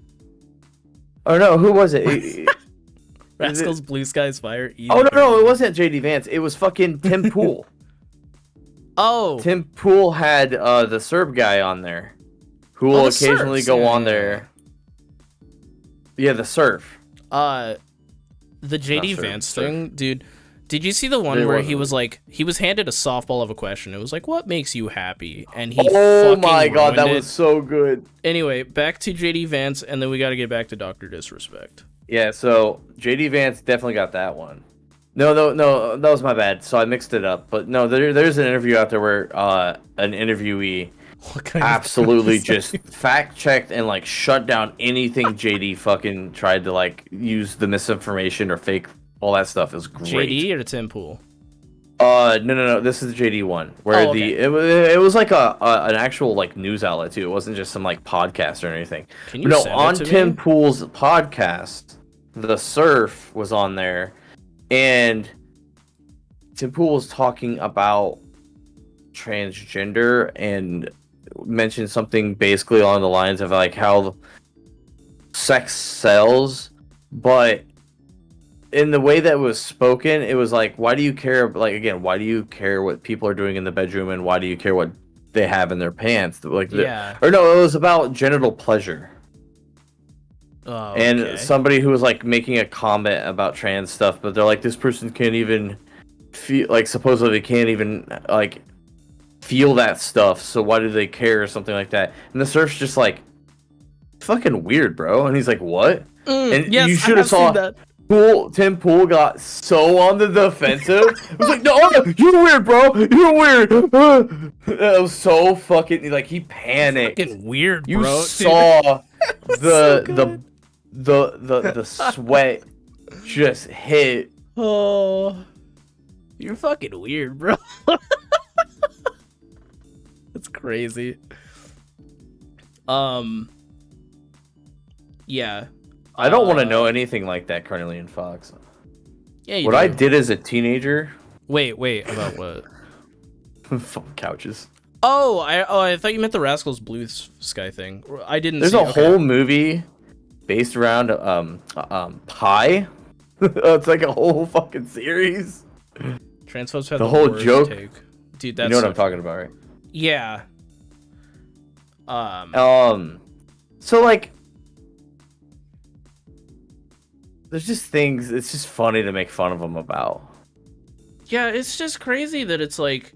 "Oh no, who was it?" Rascals, Blue Skies, Fire. Easy Oh no, Burger. it wasn't JD Vance. It was fucking Tim Pool. Oh. Tim Pool had the Serb guy on there, who will the occasionally Serbs, go yeah, on yeah. there. Yeah, the Surf. The JD Not Vance Surf. thing, dude. Did you see the one There where wasn't. he was like, he was handed a softball of a question? It was like, "What makes you happy?" And he Oh fucking my god, that ruined was it. so good. Anyway, back to JD Vance, and then we got to get back to Dr. Disrespect. Yeah, so JD Vance definitely got that one. No, that was my bad. So I mixed it up. But no, there's an interview out there where an interviewee What kind of absolutely crap is just fact checked and like shut down anything JD fucking tried to like use the misinformation or fake all that stuff. It was that? great. JD or Tim Pool? No. This is the JD one where Oh, okay. it was like an actual like news outlet too. It wasn't just some like podcast or anything. Can you No, send on it to Tim me? Pool's podcast, the Surf was on there, and Tim Pool was talking about transgender and mentioned something basically along the lines of like how sex sells, but in the way that it was spoken, it was like, why do you care? Like, again, why do you care what people are doing in the bedroom, and why do you care what they have in their pants? Like, Yeah. or no, it was about genital pleasure. Oh, And okay. somebody who was like making a comment about trans stuff, but they're like, this person can't even feel, like, supposedly can't even like feel that stuff, so why do they care, or something like that. And the Surf's just like, fucking weird, bro. And he's like, what? And yes, you I should have saw seen that. Tim Pool got so on the defensive. It was like, no, you're weird, bro. You're weird. It was so fucking like he panicked. Fucking weird, You bro. saw so the sweat just hit. Oh, you're fucking weird, bro. That's crazy. Yeah. I don't want to know anything like that, Carnelian Fox. Yeah, you What do. I did as a teenager, Wait, about what? fucking couches. Oh, I thought you meant the Rascals Blue Sky thing. I didn't. There's see, a okay. whole movie based around pie. It's like a whole fucking series. Transphobes have the the whole worst joke- take. Dude. That's You know what so I'm talking about, right? Yeah. So like, there's just things. It's just funny to make fun of them about. Yeah, it's just crazy that it's like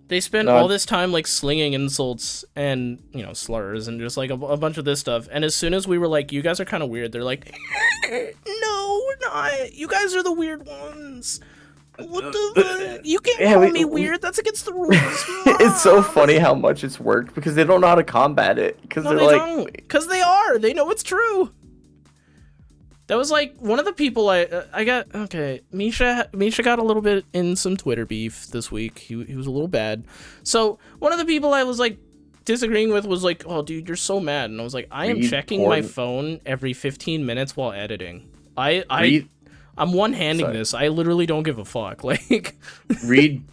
they spend No, all this time like slinging insults and, you know, slurs and just like a bunch of this stuff. And as soon as we were like, you guys are kind of weird, they're like, no, we're not. You guys are the weird ones. What the fuck? You can't Yeah, call we- me we- weird. That's against the rules. It's so funny how much it's worked because they don't know how to combat it. Because No, they're they like, don't. Because they are. They know it's true. That was like one of the people I got. Okay, Misha got a little bit in some Twitter beef this week. He was a little bad. So one of the people I was like disagreeing with was like, "Oh, dude, you're so mad," and I was like, "I am Read checking my porn. phone every 15 minutes while editing. I'm one-handing Sorry. this. I literally don't give a fuck. Like, read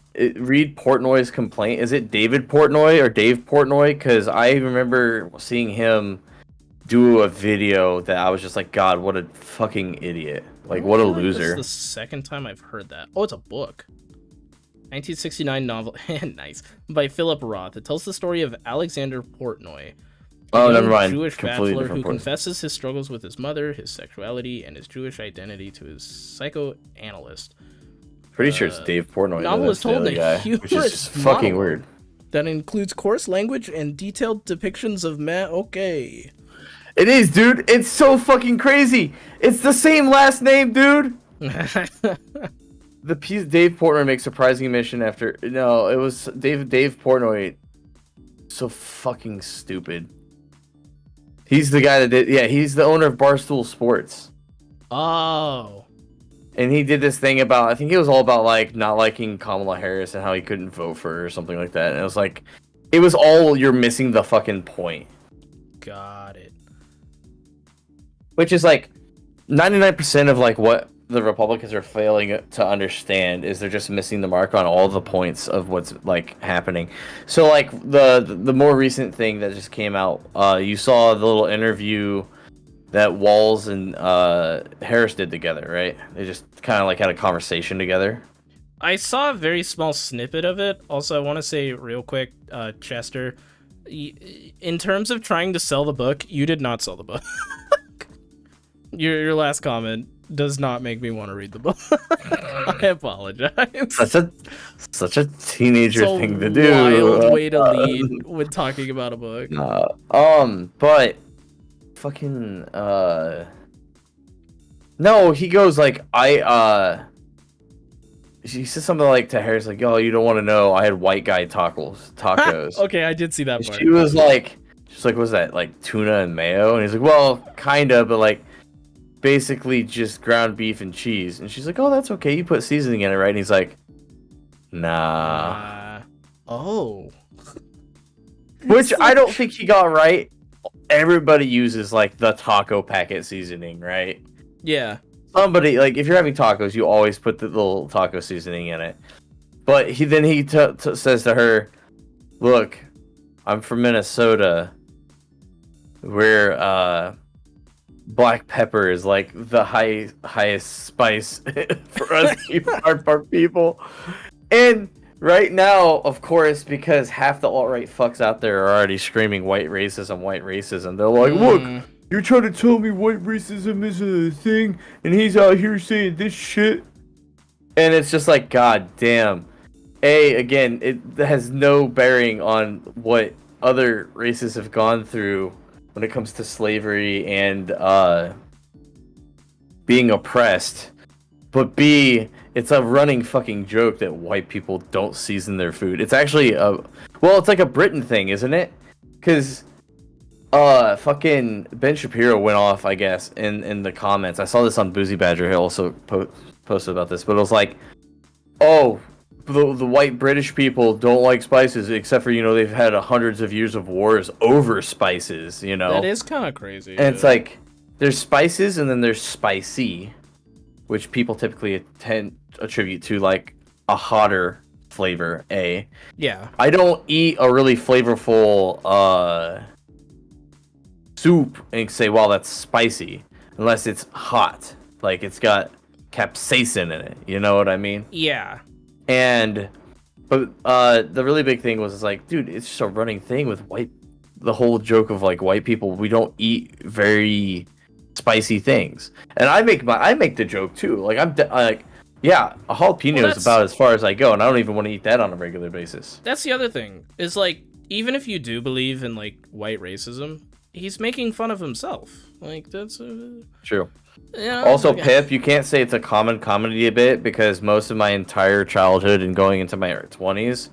Portnoy's complaint. Is it David Portnoy or Dave Portnoy? Because I remember seeing him do a video that I was just like, God, what a fucking idiot! Like, what a I feel like loser. This is the second time I've heard that. Oh, it's a book. 1969 novel, nice, by Philip Roth. It tells the story of Alexander Portnoy, a Oh, young never mind. Jewish Completely bachelor different who person. confesses his struggles with his mother, his sexuality, and his Jewish identity to his psychoanalyst. Pretty sure it's Dave Portnoy. though, novel is that's the told other in a guy, which is humorous just fucking monologue. weird. That includes coarse language and detailed depictions of men. Okay. It is, dude. It's so fucking crazy. It's the same last name, dude. The piece Dave Portnoy makes surprising admission after. No, it was Dave Portnoy. So fucking stupid. He's the guy that did. Yeah, he's the owner of Barstool Sports. Oh. And he did this thing about, I think it was all about like not liking Kamala Harris and how he couldn't vote for her or something like that. And it was like, it was all, you're missing the fucking point. Got it. Which is like 99% of like what the Republicans are failing to understand is they're just missing the mark on all the points of what's like happening. So like the more recent thing that just came out, you saw the little interview that Walz and Harris did together, right? They just kind of like had a conversation together. I saw a very small snippet of it. Also, I want to say real quick, Chester, in terms of trying to sell the book, you did not sell the book. Your last comment does not make me want to read the book. I apologize. Such a teenager It's a thing to do. wild way to lead when talking about a book. But fucking no, he goes like she said something like to Harris like, "Oh, you don't want to know. I had white guy tacos." Okay, I did see that part. She was like, "Was that like tuna and mayo?" And he's like, "Well, kinda, but like basically just ground beef and cheese." And she's like, "Oh, that's okay. You put seasoning in it, right?" And he's like, "Nah." Oh. Which I don't think he got right. Everybody uses like the taco packet seasoning, right? Yeah. Somebody, like, if you're having tacos, you always put the little taco seasoning in it. But he says to her, "Look, I'm from Minnesota, where black pepper is like the highest spice for us our people." And right now, of course, because half the alt-right fucks out there are already screaming white racism, they're like, "Look, you're trying to tell me white racism is a thing, and he's out here saying this shit." And it's just like, god damn. Again, it has no bearing on what other races have gone through when it comes to slavery and being oppressed. But B, it's a running fucking joke that white people don't season their food. It's actually it's like a Britain thing, isn't it? Because fucking Ben Shapiro went off, I guess, in the comments. I saw this on Boozy Badger. He also posted about this, but it was like, oh, the white British people don't like spices, except for, they've had hundreds of years of wars over spices, That is kind of crazy. And it's like, there's spices and then there's spicy, which people typically attribute to like a hotter flavor. Yeah. I don't eat a really flavorful soup and say, "Wow, that's spicy," unless it's hot, like it's got capsaicin in it. You know what I mean? Yeah. But the really big thing was, it's like, dude, it's just a running thing with the whole joke of like white people, we don't eat very spicy things. And I make the joke too. Like yeah, a jalapeno is about as far as I go, and I don't even want to eat that on a regular basis. That's the other thing. Is like, even if you do believe in like white racism, he's making fun of himself. Like, that's true. Yeah. Also, Pip, you can't say it's a common comedy bit, because most of my entire childhood and going into my 20s,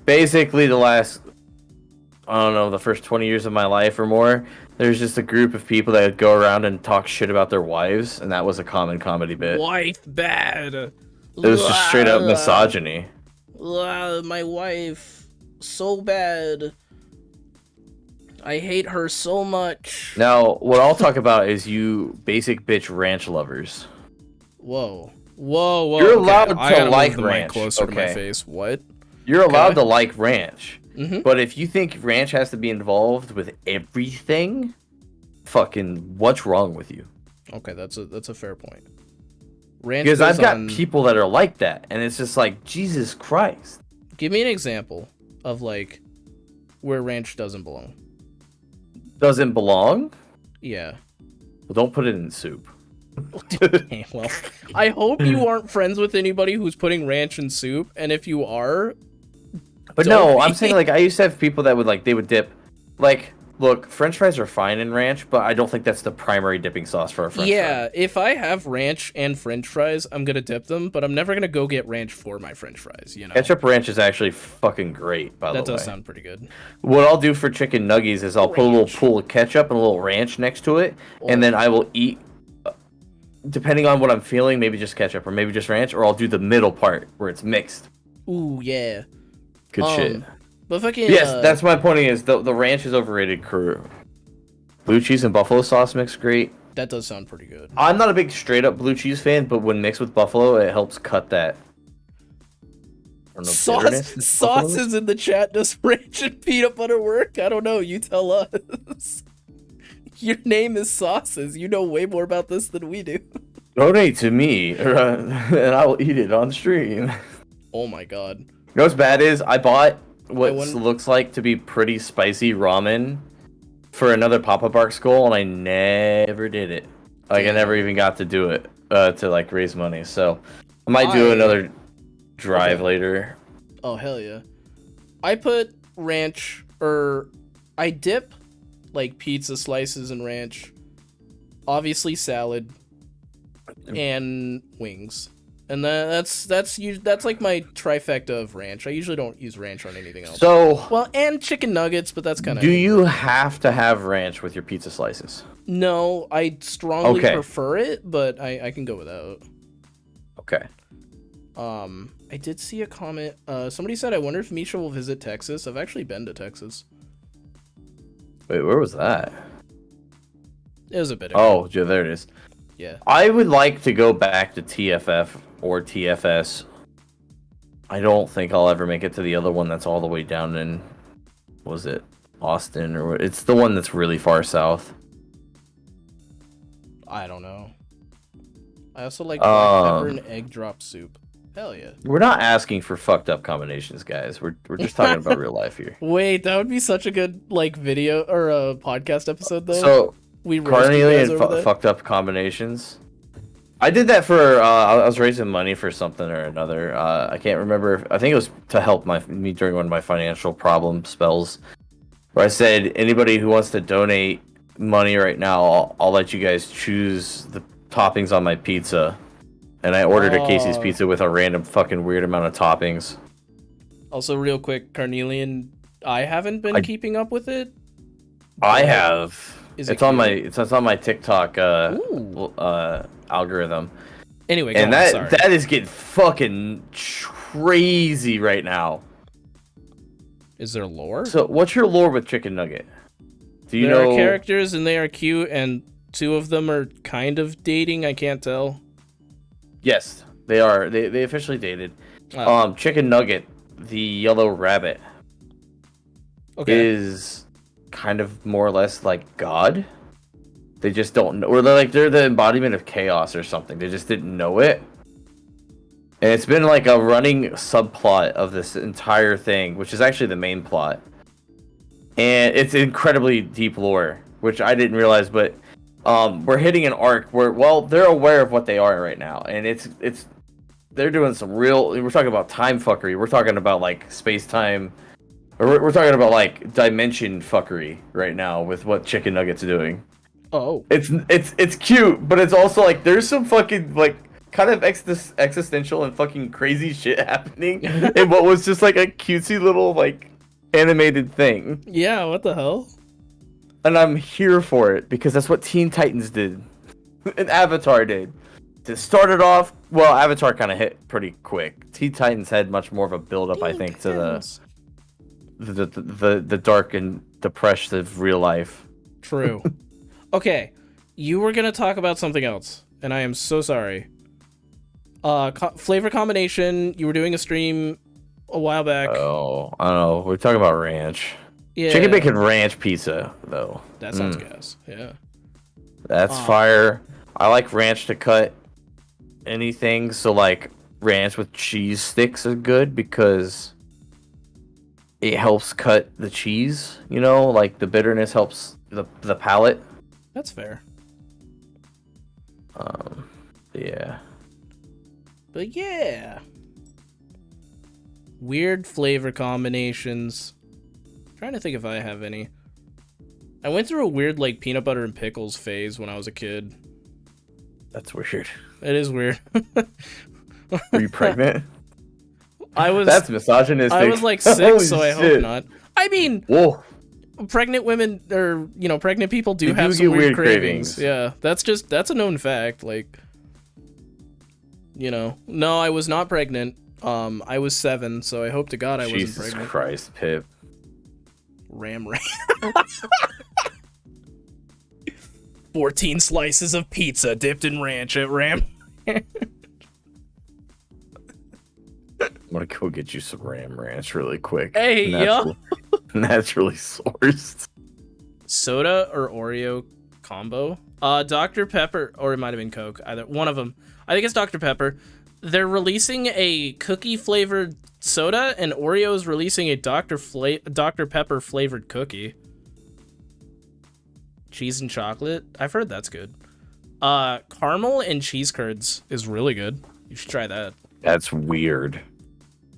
basically the last, I don't know, the first 20 years of my life or more, there's just a group of people that would go around and talk shit about their wives, and that was a common comedy bit. Wife bad. It was just straight up misogyny. My wife, so bad. I hate her so much. Now, what I'll talk about is you basic bitch ranch lovers. Whoa. You're allowed to like ranch. Closer to my face. What? You're allowed to like ranch. Mm-hmm. But if you think ranch has to be involved with everything, fucking what's wrong with you? Okay, that's a fair point. Ranch, because I've got people that are like that, and it's just like, Jesus Christ. Give me an example of like where ranch doesn't belong. Doesn't belong? Yeah. Well, don't put it in soup. Okay, well, I hope you aren't friends with anybody who's putting ranch in soup, and if you are, but no, I'm saying, like, I used to have people that would, like, they would dip, like, look, French fries are fine in ranch, but I don't think that's the primary dipping sauce for a French fry. Yeah, if I have ranch and French fries, I'm gonna dip them, but I'm never gonna go get ranch for my French fries, you know? Ketchup ranch is actually fucking great, by the way. That does sound pretty good. What I'll do for chicken nuggies is I'll put a little pool of ketchup and a little ranch next to it, and then I will eat depending on what I'm feeling, maybe just ketchup or maybe just ranch, or I'll do the middle part where it's mixed. Ooh, yeah. Good shit. But fucking Yes, that's my point. Is the ranch is overrated. Crew. Blue cheese and buffalo sauce mix great. that does sound pretty good. I'm not a big straight up blue cheese fan, but when mixed with buffalo, it helps cut that. I don't know, bitterness in buffalo. Sauces in the chat. Does ranch and peanut butter work? I don't know. You tell us. Your name is Sauces. You know way more about this than we do. Donate to me, and I will eat it on stream. Oh my god. You know what's bad is I bought what wouldn't- looks like to be pretty spicy ramen for another Papa Bark Skull, and I never did it. Like I never even got to do it to like raise money. So I might do another drive later. Oh hell yeah. I put ranch, or I dip like pizza slices in ranch. Obviously salad and wings. And that's like my trifecta of ranch. I usually don't use ranch on anything else. So, Well, and chicken nuggets, but that's kind of... do you have to have ranch with your pizza slices? No, I strongly Okay. prefer it, but I can go without. Okay. I did see a comment. Somebody said, I wonder if Misha will visit Texas. I've actually been to Texas. Wait, where was that? It was a bit ago. Oh, yeah, there it is. Yeah. I would like to go back to TFF or TFS. I don't think I'll ever make it to the other one that's all the way down in, was it Austin, or it's the one that's really far south. I don't know. I also like black pepper and egg drop soup. Hell yeah. We're not asking for fucked up combinations, guys. We're just talking about real life here. Wait, that would be such a good like video or a podcast episode though. So we roast you guys carnelian over that. fucked up combinations. I did that for I was raising money for something or another. I can't remember. I think it was to help me during one of my financial problem spells. Where I said anybody who wants to donate money right now, I'll let you guys choose the toppings on my pizza. And I ordered a Casey's Oh. pizza with a random fucking weird amount of toppings. Also, real quick, carnelian. I haven't been keeping up with it. I have. Is it It's on cute? it's on my TikTok Ooh. algorithm. Anyway, And go on, that sorry. that is getting fucking crazy right now. Is there lore? So, what's your lore with Chicken Nugget? Do you There know are characters and they are cute, and two of them are kind of dating. I can't tell. Yes, they are. They officially dated. Oh, Chicken Nugget, the yellow rabbit, okay. is kind of more or less like God. They just don't know, or they're the embodiment of chaos or something. They just didn't know it. And it's been like a running subplot of this entire thing, which is actually the main plot. And it's incredibly deep lore, which I didn't realize, but we're hitting an arc where, well, they're aware of what they are right now, and they're doing some real. We're talking about time fuckery. We're talking about like space time, or we're talking about like dimension fuckery right now with what Chicken Nugget's doing. Oh, It's cute, but it's also like there's some fucking like kind of existential and fucking crazy shit happening in what was just like a cutesy little like animated thing. yeah. What the hell? And I'm here for it because that's what Teen Titans did. And Avatar did. To start it off, well, Avatar kind of hit pretty quick. Teen Titans had much more of a build up, I think, to the dark and depressive real life. True. Okay, you were gonna talk about something else, and I am so sorry. Flavor combination. You were doing a stream a while back. Oh, I don't know. We're talking about ranch. Yeah, Chicken bacon ranch pizza, though. that sounds gas. Yeah. That's fire. I like ranch to cut anything, so like ranch with cheese sticks are good because it helps cut the cheese, you know, like the bitterness helps the palate. That's fair. Yeah. But yeah. Weird flavor combinations. Trying to think if I have any. I went through a weird like peanut butter and pickles phase when I was a kid. That's weird. It is weird. Were you pregnant? That's misogynistic. I was like 6, Holy so I shit. hope not. I mean, Whoa. pregnant women or pregnant people They do have do some get weird weird cravings. cravings. Yeah, that's a known fact. Like No, I was not pregnant. I was 7, so I hope to God I wasn't Jesus pregnant. Christ, Pip. Ram. 14 slices of pizza dipped in ranch at Ram. I'm gonna go get you some Ram Ranch really quick. Hey, yo. Naturally sourced. Soda or Oreo combo? Dr. Pepper, or it might have been Coke. Either one of them. I think it's Dr. Pepper. They're releasing a cookie flavored soda, and Oreo's releasing a Dr. Pepper flavored cookie. Cheese and chocolate. I've heard that's good. Caramel and cheese curds is really good. You should try that. That's weird.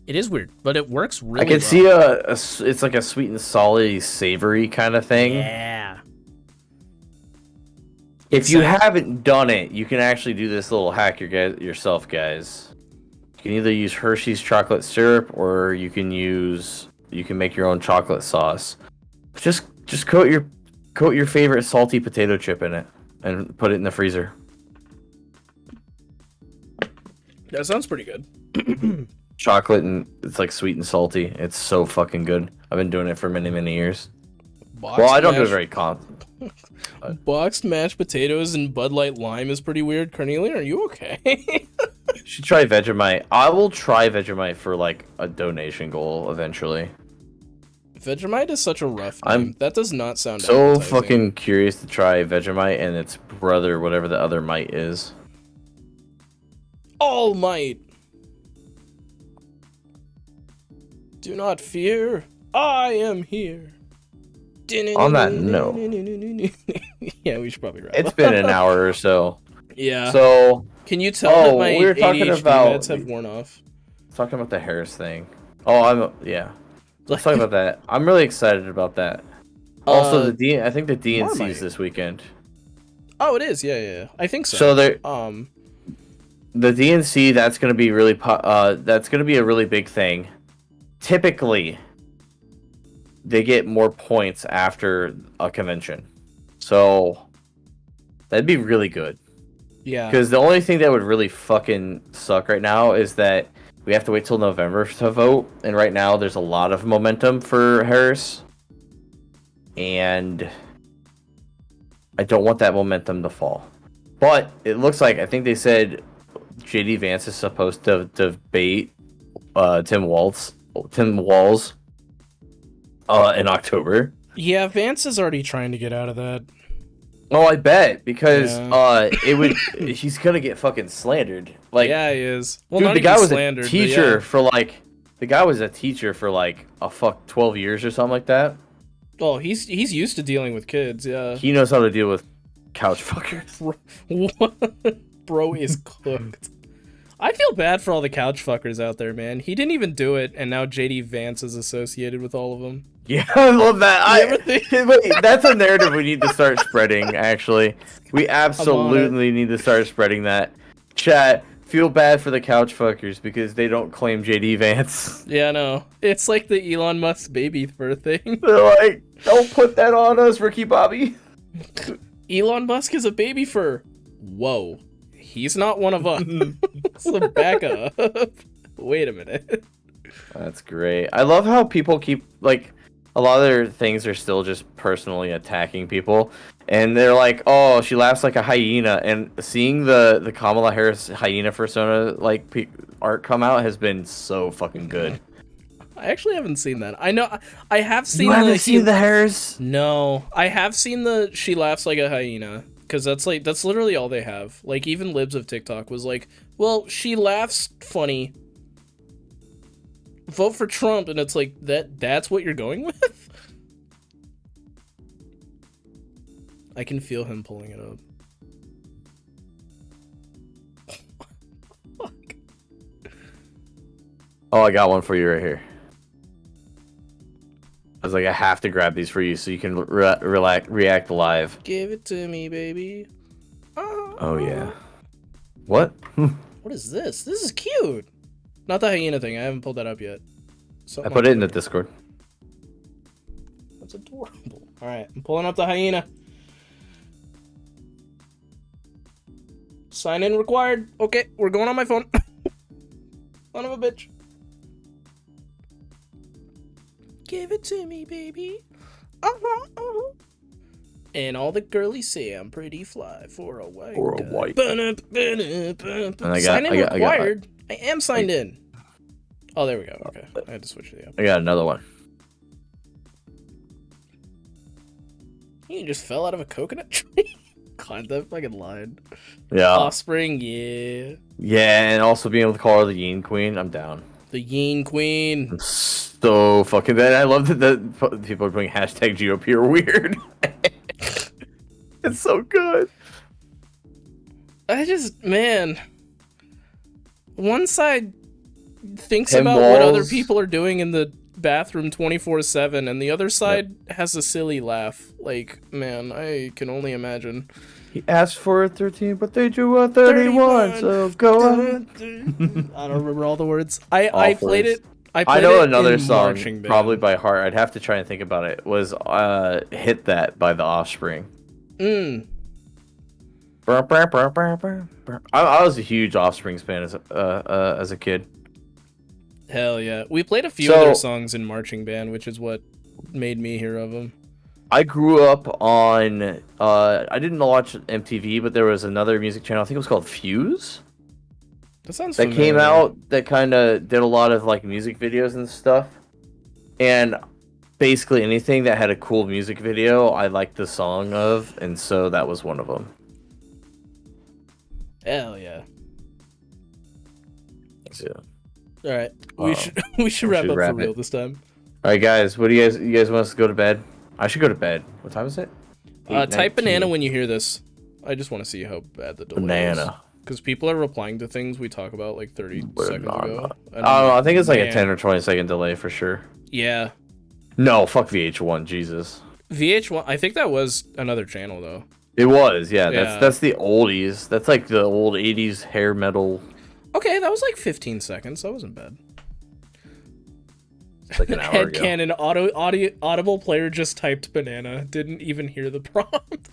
It is weird, but it works really I can well. see it's like a sweet and salty, savory kind of thing. Yeah. If you haven't done it, you can actually do this little hack yourself, guys. You can either use Hershey's chocolate syrup, or you can make your own chocolate sauce. Just coat your favorite salty potato chip in it and put it in the freezer. That sounds pretty good. Chocolate, and it's like sweet and salty. It's so fucking good. I've been doing it for many, many years. I don't do it very constantly. Boxed mashed potatoes and Bud Light lime is pretty weird. Carnelian, are you okay? You should try Vegemite. I will try Vegemite for like a donation goal eventually. Vegemite is such a rough name. That does not sound so appetizing. fucking curious to try Vegemite and its brother, whatever the other mite is. All Might. Do not fear. I am here. On that note, yeah, we should probably wrap. It's been an hour or so. Yeah. So can you tell that my we were talking ADHD about meds have worn off? Talking about the Harris thing. Let's talk about that. I'm really excited about that. Also, I think the DNC is this weekend. Oh, it is. Yeah. I think so. So there. The DNC, that's gonna be that's gonna be a really big thing. Typically, they get more points after a convention, so that'd be really good. Yeah. Because the only thing that would really fucking suck right now is that we have to wait till November to vote, and right now there's a lot of momentum for Harris, and I don't want that momentum to fall. But it looks like, I think they said JD Vance is supposed to debate Tim Walz in October. Yeah, Vance is already trying to get out of that. Oh, I bet, because he's gonna get fucking slandered. Like, yeah, he is. Well, dude, not the guy even was slandered, a teacher for like 12 years or something like that. Oh, he's used to dealing with kids. Yeah, he knows how to deal with couch fuckers. Bro is cooked. I feel bad for all the couch fuckers out there, man. He didn't even do it, and now JD Vance is associated with all of them. Yeah, I love that. Wait, that's a narrative we need to start spreading, actually. We absolutely need to start spreading that. Chat, feel bad for the couch fuckers because they don't claim JD Vance. Yeah, no. It's like the Elon Musk baby fur thing. They're like, don't put that on us, Ricky Bobby. Elon Musk is a baby fur. Whoa. He's not one of us. So back up. Wait a minute. That's great. I love how people keep, like, a lot of their things are still just personally attacking people. And they're like, oh, she laughs like a hyena. And seeing the Kamala Harris hyena persona, like, art come out has been so fucking good. I actually haven't seen that. I know, I have seen You haven't seen the Harris? No. I have seen the she laughs like a hyena. Because that's literally all they have. Like, even libs of TikTok was like, well, she laughs funny. Vote for Trump, and it's like, that's what you're going with? I can feel him pulling it up. Fuck. Oh, I got one for you right here. I was like, I have to grab these for you so you can react live. Give it to me, baby. Oh, yeah. What? What is this? This is cute. Not the hyena thing. I haven't pulled that up yet. I put it in the Discord. That's adorable. Alright, I'm pulling up the hyena. Sign in required. Okay, we're going on my phone. Son of a bitch. Give it to me, baby. And all the girlies say I'm pretty fly for a white guy. Sign in required. I am signed in. Oh, there we go. Okay, I had to switch to the app. I got another one. You just fell out of a coconut tree? God, that fucking line. Yeah. Offspring, yeah. Yeah, and also being able to call her the Yin Queen, I'm down. The Yin Queen. I'm so fucking bad. I love that people are putting hashtag GOP are weird. It's so good. Man. One side thinks Tim about what other Walz. people are doing in the bathroom 24/7, and the other side has a silly laugh. Like, man, I can only imagine. He asked for a 13, but they drew a 31, so go on. I don't remember all the words. I played it. I know it another in song, marching band. probably by heart. I'd have to try and think about it. Was Hit That by The Offspring. I was a huge Offspring fan as a kid. Hell yeah. We played a few of their songs in marching band, which is what made me hear of them. I grew up on, I didn't watch MTV, but there was another music channel, I think it was called Fuse. That sounds That familiar. came out that kind of did a lot of like music videos and stuff. And basically anything that had a cool music video, I liked the song of, and so that was one of them. Hell yeah. So, All right. We should wrap up for real this time. all right, guys, what do you guys want us to go to bed? I should go to bed. What time is it? Type banana when you hear this. I just want to see how bad the delay is. Banana. Because people are replying to things we talk about like 30 seconds ago. I don't know. I think it's like a 10 or 20 second delay for sure. Yeah. No, fuck VH1, Jesus. VH1, I think that was another channel though. It was, yeah. Yeah. That's the oldies. That's like the old 80s hair metal. Okay, that was like 15 seconds. That wasn't bad. It's like an hour ago. Headcanon audible player just typed banana. Didn't even hear the prompt.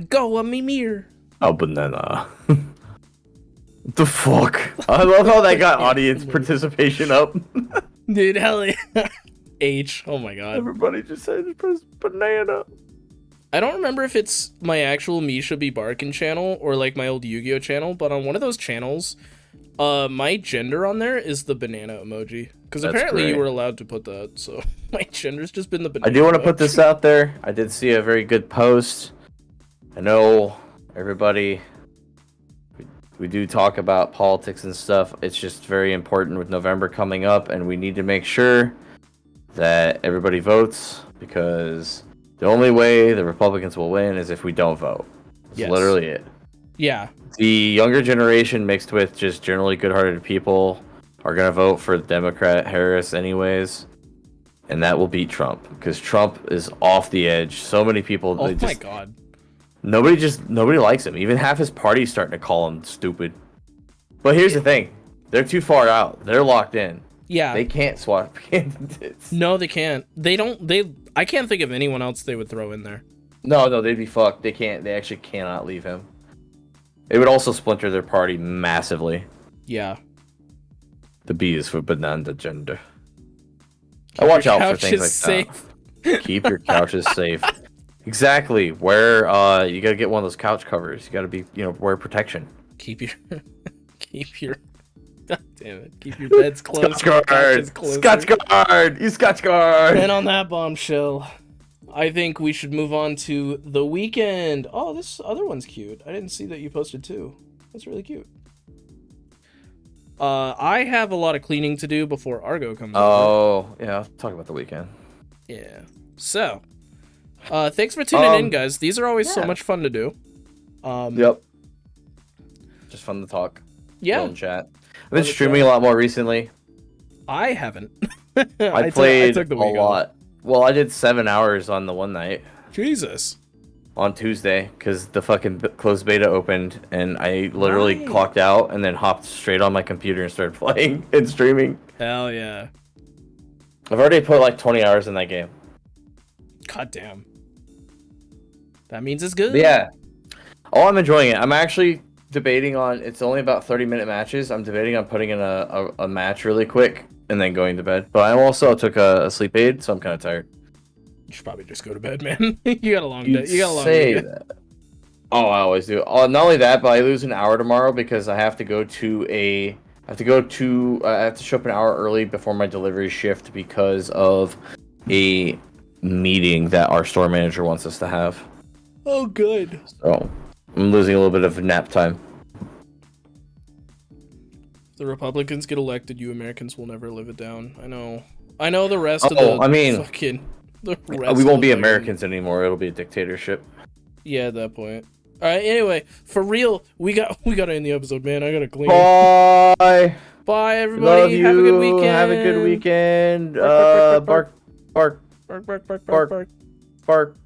Go a mimir. Oh, banana. What the fuck? I love how that got audience participation up. Dude, hell yeah. H. Oh my god. Everybody just said banana. I don't remember if it's my actual Misha B. Barkin channel or like my old Yu-Gi-Oh channel, but on one of those channels, my gender on there is the banana emoji. Because apparently great. you were allowed to put that, so my gender's just been the banana. I do want to emoji. put this out there. I did see a very good post. I know everybody, we do talk about politics and stuff. It's just very important with November coming up, and we need to make sure that everybody votes, because the only way the Republicans will win is if we don't vote. That's Yes. literally it. Yeah. The younger generation mixed with just generally good-hearted people are going to vote for Democrat Harris anyways, and that will beat Trump, because Trump is off the edge. So many people, Oh my god. nobody likes him. Even half his party's starting to call him stupid. But here's the thing. They're too far out. They're locked in. Yeah. They can't swap candidates. No, they can't. I can't think of anyone else they would throw in there. No, they'd be fucked. They actually cannot leave him. It would also splinter their party massively. Yeah. The B is for banana gender. I watch out for things like safe. that. Keep your couches safe. Exactly. Wear you gotta get one of those couch covers. You gotta be, wear protection. Keep your God damn it. Keep your beds closed. Scotch guard. Scotch guard. You Scotch guard. And on that bombshell, I think we should move on to the weekend. Oh, this other one's cute. I didn't see that you posted too. That's really cute. I have a lot of cleaning to do before Argo comes over. Oh, yeah. I'll talk about the weekend. Yeah. So, thanks for tuning in, guys. These are always so much fun to do. Yep. Just fun to talk. Yeah. Fun chat. I've been streaming a lot more recently. I haven't. I played a lot. Well, I did 7 hours on the one night. Jesus. On Tuesday, because the fucking closed beta opened, and I literally clocked out and then hopped straight on my computer and started playing and streaming. Hell yeah. I've already put like 20 hours in that game. God damn. That means it's good. But yeah. Oh, I'm enjoying it. I'm actually debating on. It's only about 30-minute matches. I'm debating on putting in a match really quick and then going to bed. But I also took a sleep aid, so I'm kind of tired. You should probably just go to bed, man. You got a long You'd day. You got a long say day. that. Oh, I always do. Oh, not only that, but I lose an hour tomorrow because I have to go to a. I have to show up an hour early before my delivery shift because of a meeting that our store manager wants us to have. Oh, good. So I'm losing a little bit of nap time. If the Republicans get elected, you Americans will never live it down. I know the rest of the fucking... The rest we won't of be the Americans anymore. It'll be a dictatorship. Yeah, at that point. All right. Anyway, for real, we got to end the episode, man. I gotta clean. Bye. Bye, everybody. Love you. Have a good weekend. Have a good weekend. Bark, bark, bark, Bark. bark, bark, bark, bark, Bark. bark. Bark.